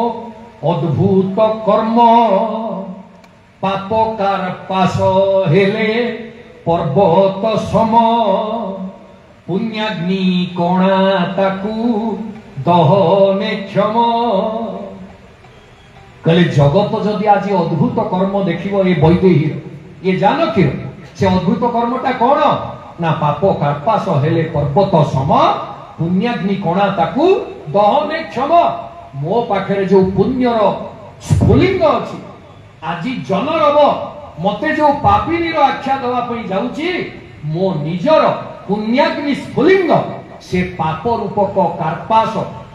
अद्भुत कर्म पापकार पास हेले पर्वत सम पुण्याग्नि कोणा ताकू दहने क्षम कले जगत जदि आज अद्भुत कर्म देखिबो ये वैदेही ये जानकी से अद्भुत कर्मटा कौन ना पाप कार्पास हेले पर्वत सम पुण्याग्नि कोणा ताकू दहने क्षम मो पाखरे जो पुण्यर स्फुलिंग अछि आज जनरव मते जो पापिनी रो आख्या दवा पई जाउची मो निजर पुण्याग्नि स्फुलिंग से पाप रूपक कार्पास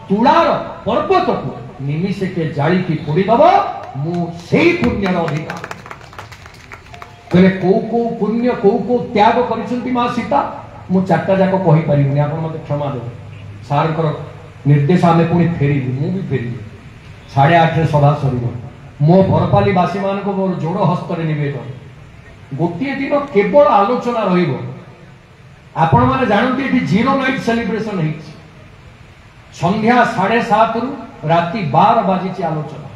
तुलार पर्वत को निमिषे के जाली की पोड़ी दबा मु सेई पुण्यर अधिकार कले को पुण्य को त्याग करिसंती मां सीता मु चारटा जाक कहि परिबनी आपण मते क्षमा देबे सार कर निर्देश आमे पुनी फेरी मु भी फेरी 8:30 सभा सरीबो मो भरपाली वासी मान को मोर जोड़ हस्त रे निवेदन गोटे दिन केवल आलोचना रहिबो आपण माने जानते एठी जीरो नाइट सेलिब्रेशन है संध्या 7:30 रु राति 12 बाजी आलोचना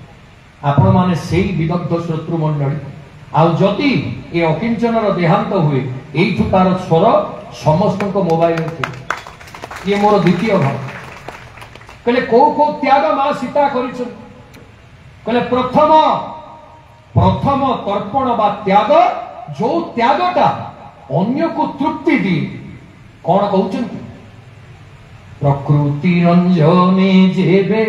आपण माने सेई विदग्ध शत्रु मंडली आउ जति ए अकिंचनर देहांत हुए एठु तार स्वर समस्त को मोबाइल थे ये मोर द्वितीय भाव कहले को त्याग मां सीता करिछ कहले प्रथम तर्पण बा त्याग जो त्यागटा अन्य को तृप्ति दी कौन कहउछंती प्रकृति रंजने जेबे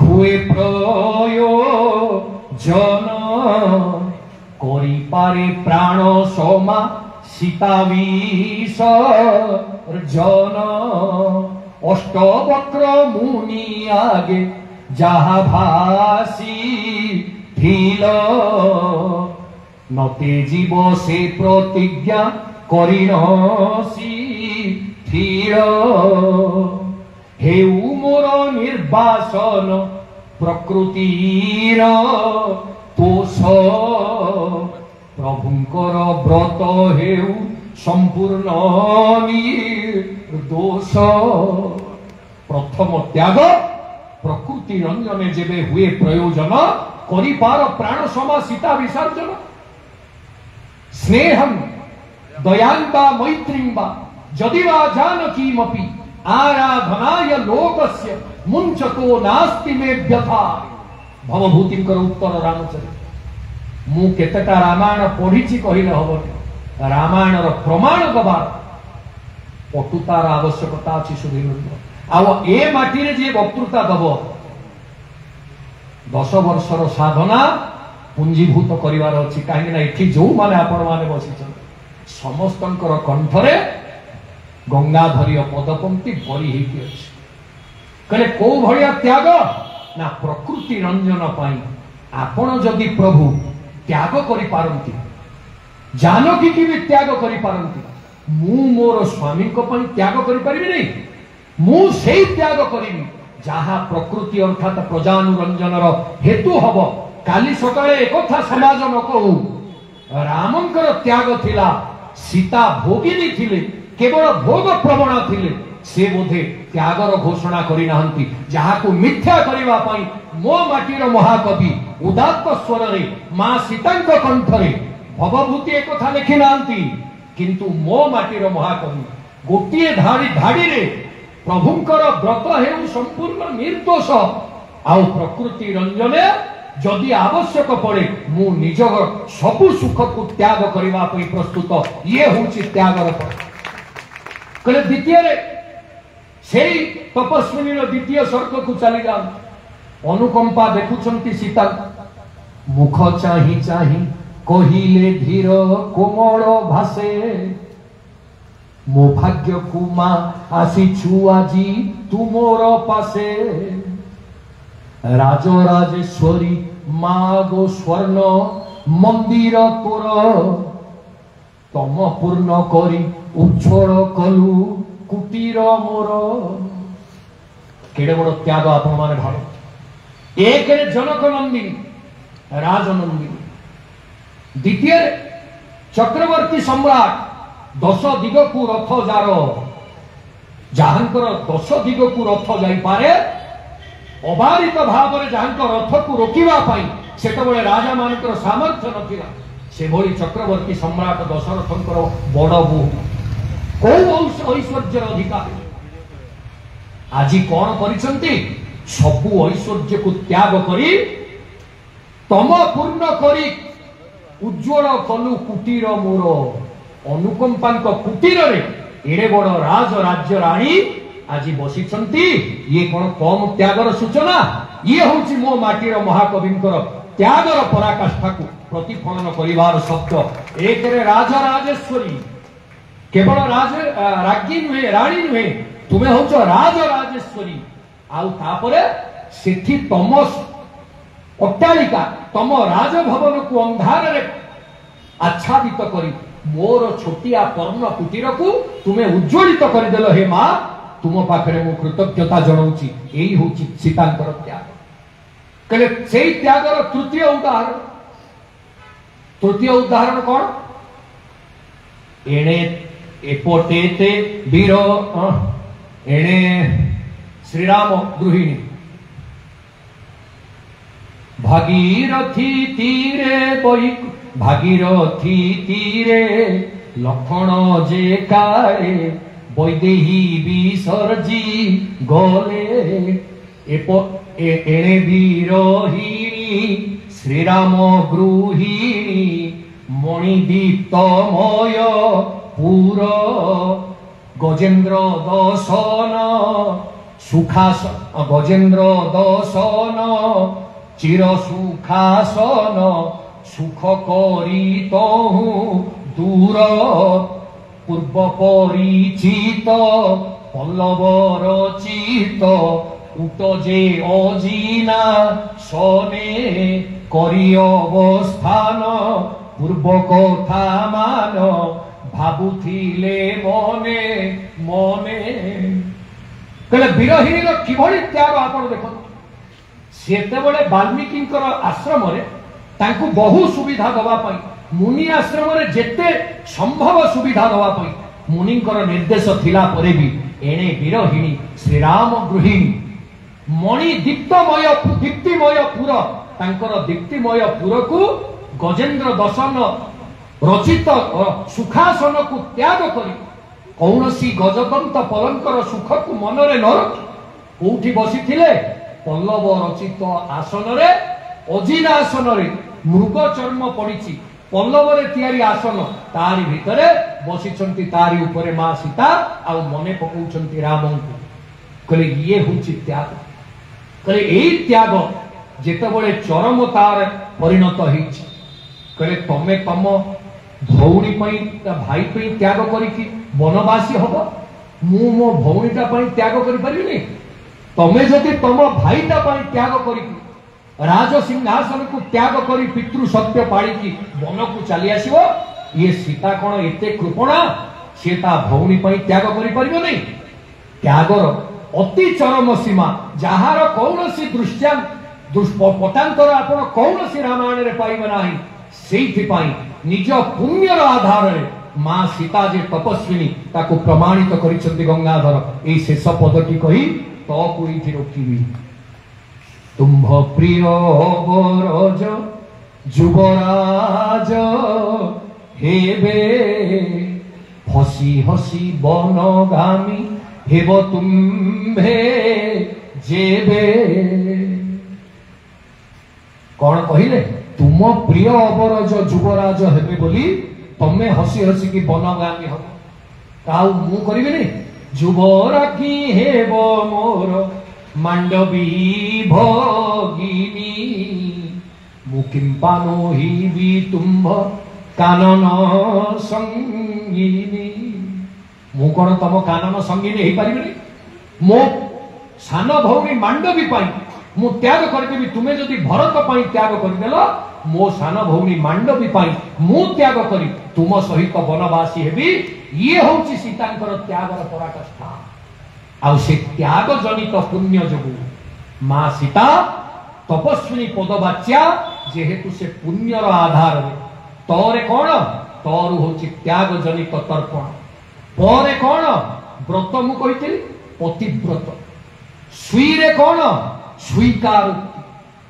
हुए प्रयोजन करी पारे प्राण सोमा सीता विसर्जन अष्टवक्र मुनि आगे जहा भासी थिल नते जीव से प्रतिज्ञा करिनसी थिल हेउ मोर निर्वासन प्रकृतिर तोष प्रभुंकर व्रत हेउ संपूर्ण निर्दोष। प्रथम त्याग प्रकृति रंजने जेबे हुए प्रयोजन करिपार प्राण समा सीता विसर्जन। स्नेहं दयाम्बा मैत्रीम्बा यदि वा जानकीमपि आराधनाय लोकस्य मुंचको नास्ति मे व्यथा। भवभूतिंकर उत्तर रामचरित। मु केतेटा रामायण पढ़ी कहले हबनी। रामायण प्रमाण दबा पटुतार आवश्यकता अछि सुधीरेन्द्र। आव ए माटी रे जे वक्तृता दब 10 वर्षर साधना पुंजीभूत करिवार अछि। काहे ना एठी जो माने आपण माने बसिछन समस्तंकर कंठरे गंगाधरीय पदपंक्ति भरी हेकी अछि। कहले को भलिया त्याग ना प्रकृति रंजन पाई आपण जदि प्रभु त्याग करि पारंती जानकी की भी त्याग करि पारंती मु मोर स्वामी को पई त्याग करि परिबि नै। मु सेई त्याग करिबि जहा प्रकृति अर्थात प्रजानुरंजनर हेतु हब। काली सकाळे एकथा समाज न कहू रामंकर त्याग थिला सीता भोगिनी थिले केवल भोग प्रवण थिले से बोधे त्यागर घोषणा करि नाहंती। जहा को मिथ्या करिवा पई मो माटीर महाकवि उदात्त स्वर रे मां सीतांक कंठरे भवभूति एकथा लिखि नाहंती किंतु मो माटीर महाकवि गोटिए धाड़ी रे प्रभुंकर व्रत हेउ संपूर्ण निर्दोष आउ प्रकृति रंजने जदि आवश्यक पड़े मु निज सबु सुख को त्याग करने प्रस्तुत। ये हूँ त्यागर फल। कहले द्वितीय से तपस्विनी द्वितीय सर्ग को चली जा अनुकंपा देखुंट सीता मुख चाही चाही कहिले धीर कोमल भाषे मो भाग्य कुमा आसीछु आजी तुमोर पासे राजराजेश्वरी मागो स्वर्ण मंदिर तोर तम पूर्ण करी उच्छोड़ कलु कुटीर मोर। केड़े बड़ त्याग आपण माने भाव। एक जनक नंदिनी राजनंदिनी द्वितीय चक्रवर्ती सम्राट 10 दिग को रथ जार जहांकर 10 दिग को रथ जाई पारे अबारित भाव में जहां रथ को रोकिबा पाई सेतबेले राजा मानकर सामर्थ्य नथिला। से भली चक्रवर्ती सम्राट दशरथंकर बड़ बो को ऐश्वर्य अधिकारी आज कौन करिसंती सबु ऐश्वर्य को त्याग करी तम पूर्ण करी उज्ज्वल कलु कुटीर मोर। अनुकंपांक कुटीर रे एड़े बड़ राज राज्य राणी आज बसिछंती। ये कौन कम त्यागर सूचना। ये हूँ मो माटीर महाकविंकर त्यागर पराकाष्ठा को प्रतिफलन करिवार शब्द। एक राजराजेश्वरी केवल राज्ञी नुहे राणी नुहे तुम्हें हूँ राजराजेश्वरी आउ तापरे सेठी तम अट्टालिका तम राजभवन को अंधार रे आच्छादित करी मोर छोटिया पर्ण कुटीर को तुम्हें उज्ज्वलित करदेल हे मां तुम पाखरे मु कृतज्ञता जनाऊची। यही हूँ सीतांकर त्याग। कहले से त्यागर तृतीय उदाहरण कौन एणे एपोटेते वीर एणे श्रीराम गृहिणी भागीरथी तीरे लक्षण जे काळे वैदेही विसर्जी गले एणे वीरहिणी श्रीराम गृहिणी मणिदीप्तमय पुर गजेन्द्र दशन चिर सुखासन सुख करी तहु दूर पूर्व परिचित पल्लव रचित उट जे अजिना सने करी अवस्थान पूर्व कथा मान भाबुथिले मने मने कहले विरहिणी किभଳି त्याग आपण देखो सेतेबेले वाल्मीकि आश्रम रे तांकु बहु सुविधा दवा पाई मुनि आश्रम रे जेते संभव सुविधा दवा पाई मुनिंकर निर्देश थिला परे भी एणे विरहिणी श्रीराम गृहिणी मणि दीप्तिमय पुर तांकर दीप्तिमय पुर को गजेन्द्र दर्शन रचित सुखासन को त्याग करी कौनसी गजदंत पलंकर सुख को मनरे न रखी कोठी बसिथिले पल्लव रचित आसन रे अजीरा आसन रे मृग चर्म पड़िछि पल्लव रे तैयारी आसन तारी भितरे बसिछंती तारी ऊपर मां सीता आ मने पकाउछंती राम को कहले ये होछि त्याग कहले एई त्याग जेतेबेले चरमतार परिणत होइछि कहले तमे तम भौणी पई भाई पई त्याग करिकि वनवासी हबो मु मो भौणीटा पई त्याग करि परिबिनी तमे जदि तम भाईटा पई त्याग करिकि राज सिंहासन को त्याग करी पितृ सत्य पाळिकि वन को चली आसीबो ये सीता कोन एते कृपणा सीता भौणी पई त्याग करि परिबो नै त्यागर अति चरम सीमा जहार कौनसी दृश्या पटांतर आपण कौनसी रामायण रे पाइबे नाही सेइथिपाई निज पुण्यर आधार रे मां सीता जे तपस्विनी ताको प्रमाणित करिसंती गंगाधर ए शेष पदटी कही तो कोइथि रोकिबी तुम्भ प्रिय बरज युवराज हेबे हसी हसी बनगामी हेब तुम्भे जेबे कौन कहले तुम प्रिय अबरज युवराज हेबे बोली तमे हसी हसी की बनगामी हम काउ मु करिबे नै युवराकी हेब मोर मांडवी भगिनी मुकिंपानो ही भी तुम्भ कानन संगीनी मु कोन तम कानन संगीनी हे परिबे मो सान भौणी मांडवी पाई मु त्याग करदेबी तुमे जदि भरत पाई त्याग करदेलो मो सान भौणी मांडवी पाई मु त्याग करी तुम सहित वनवासी हेबी ये होची सीतांकर त्यागर पराकाष्ठा आ से त्याग जनित पुण्य जोगु मां सीता तपस्विनी पदवाच्या जेहेतु से पुण्यर आधार रे तोरे कोन तोरु होची त्याग जनित तर्पण परे कोन व्रत मु कहितली पतिव्रत सुईरे कोन स्वीकार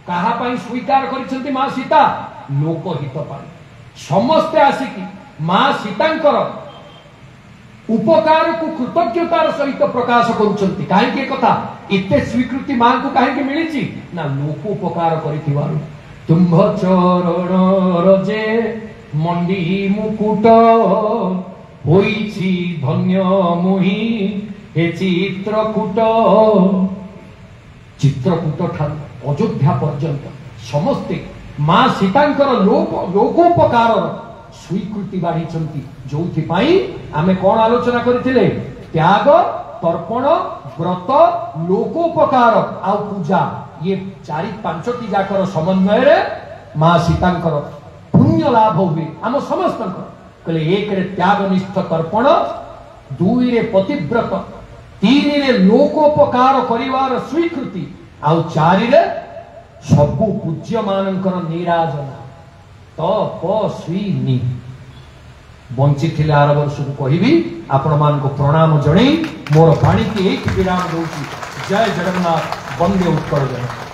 कहा पाई स्वीकार करिसंती मां सीता लोकहित पाई समस्ते आसिकी मां सीतांकर उपकार को कृतज्ञतार सहित प्रकाश करुचंती काहे के कथा इते स्वीकृति मां को काहे के मिलिछि ना लोक उपकार करिथिबारु तुम्भ चरण रजे मंडी मुकुट होईछि धन्य मुहि हे चित्रकूट ठार अयोध्या पर्यंत समस्ते मां सीतांकर लोकोपकार स्वीकृति बाढ़ी जो आमे कौन आलोचना करथिले त्याग तर्पण व्रत लोकोपकार आ पूजा ये 4-5टी जाकर समन्वय रे मां सीतांकर पुण्य लाभ हुए आम समस्त कहले 1 रे त्यागनिष्ठ तर्पण 2 रे पतिव्रत 3 रे लोकोपकार करिवार स्वीकृति आ 4 रे सबु पूज्य मानकर निराजना तपस्विनी बंची थिले आर वर्ष को कहिबी आपण मान को प्रणाम जणै मोर वाणी की एक विराम दउची जय जगन्नाथ वंदे उत्कल जय।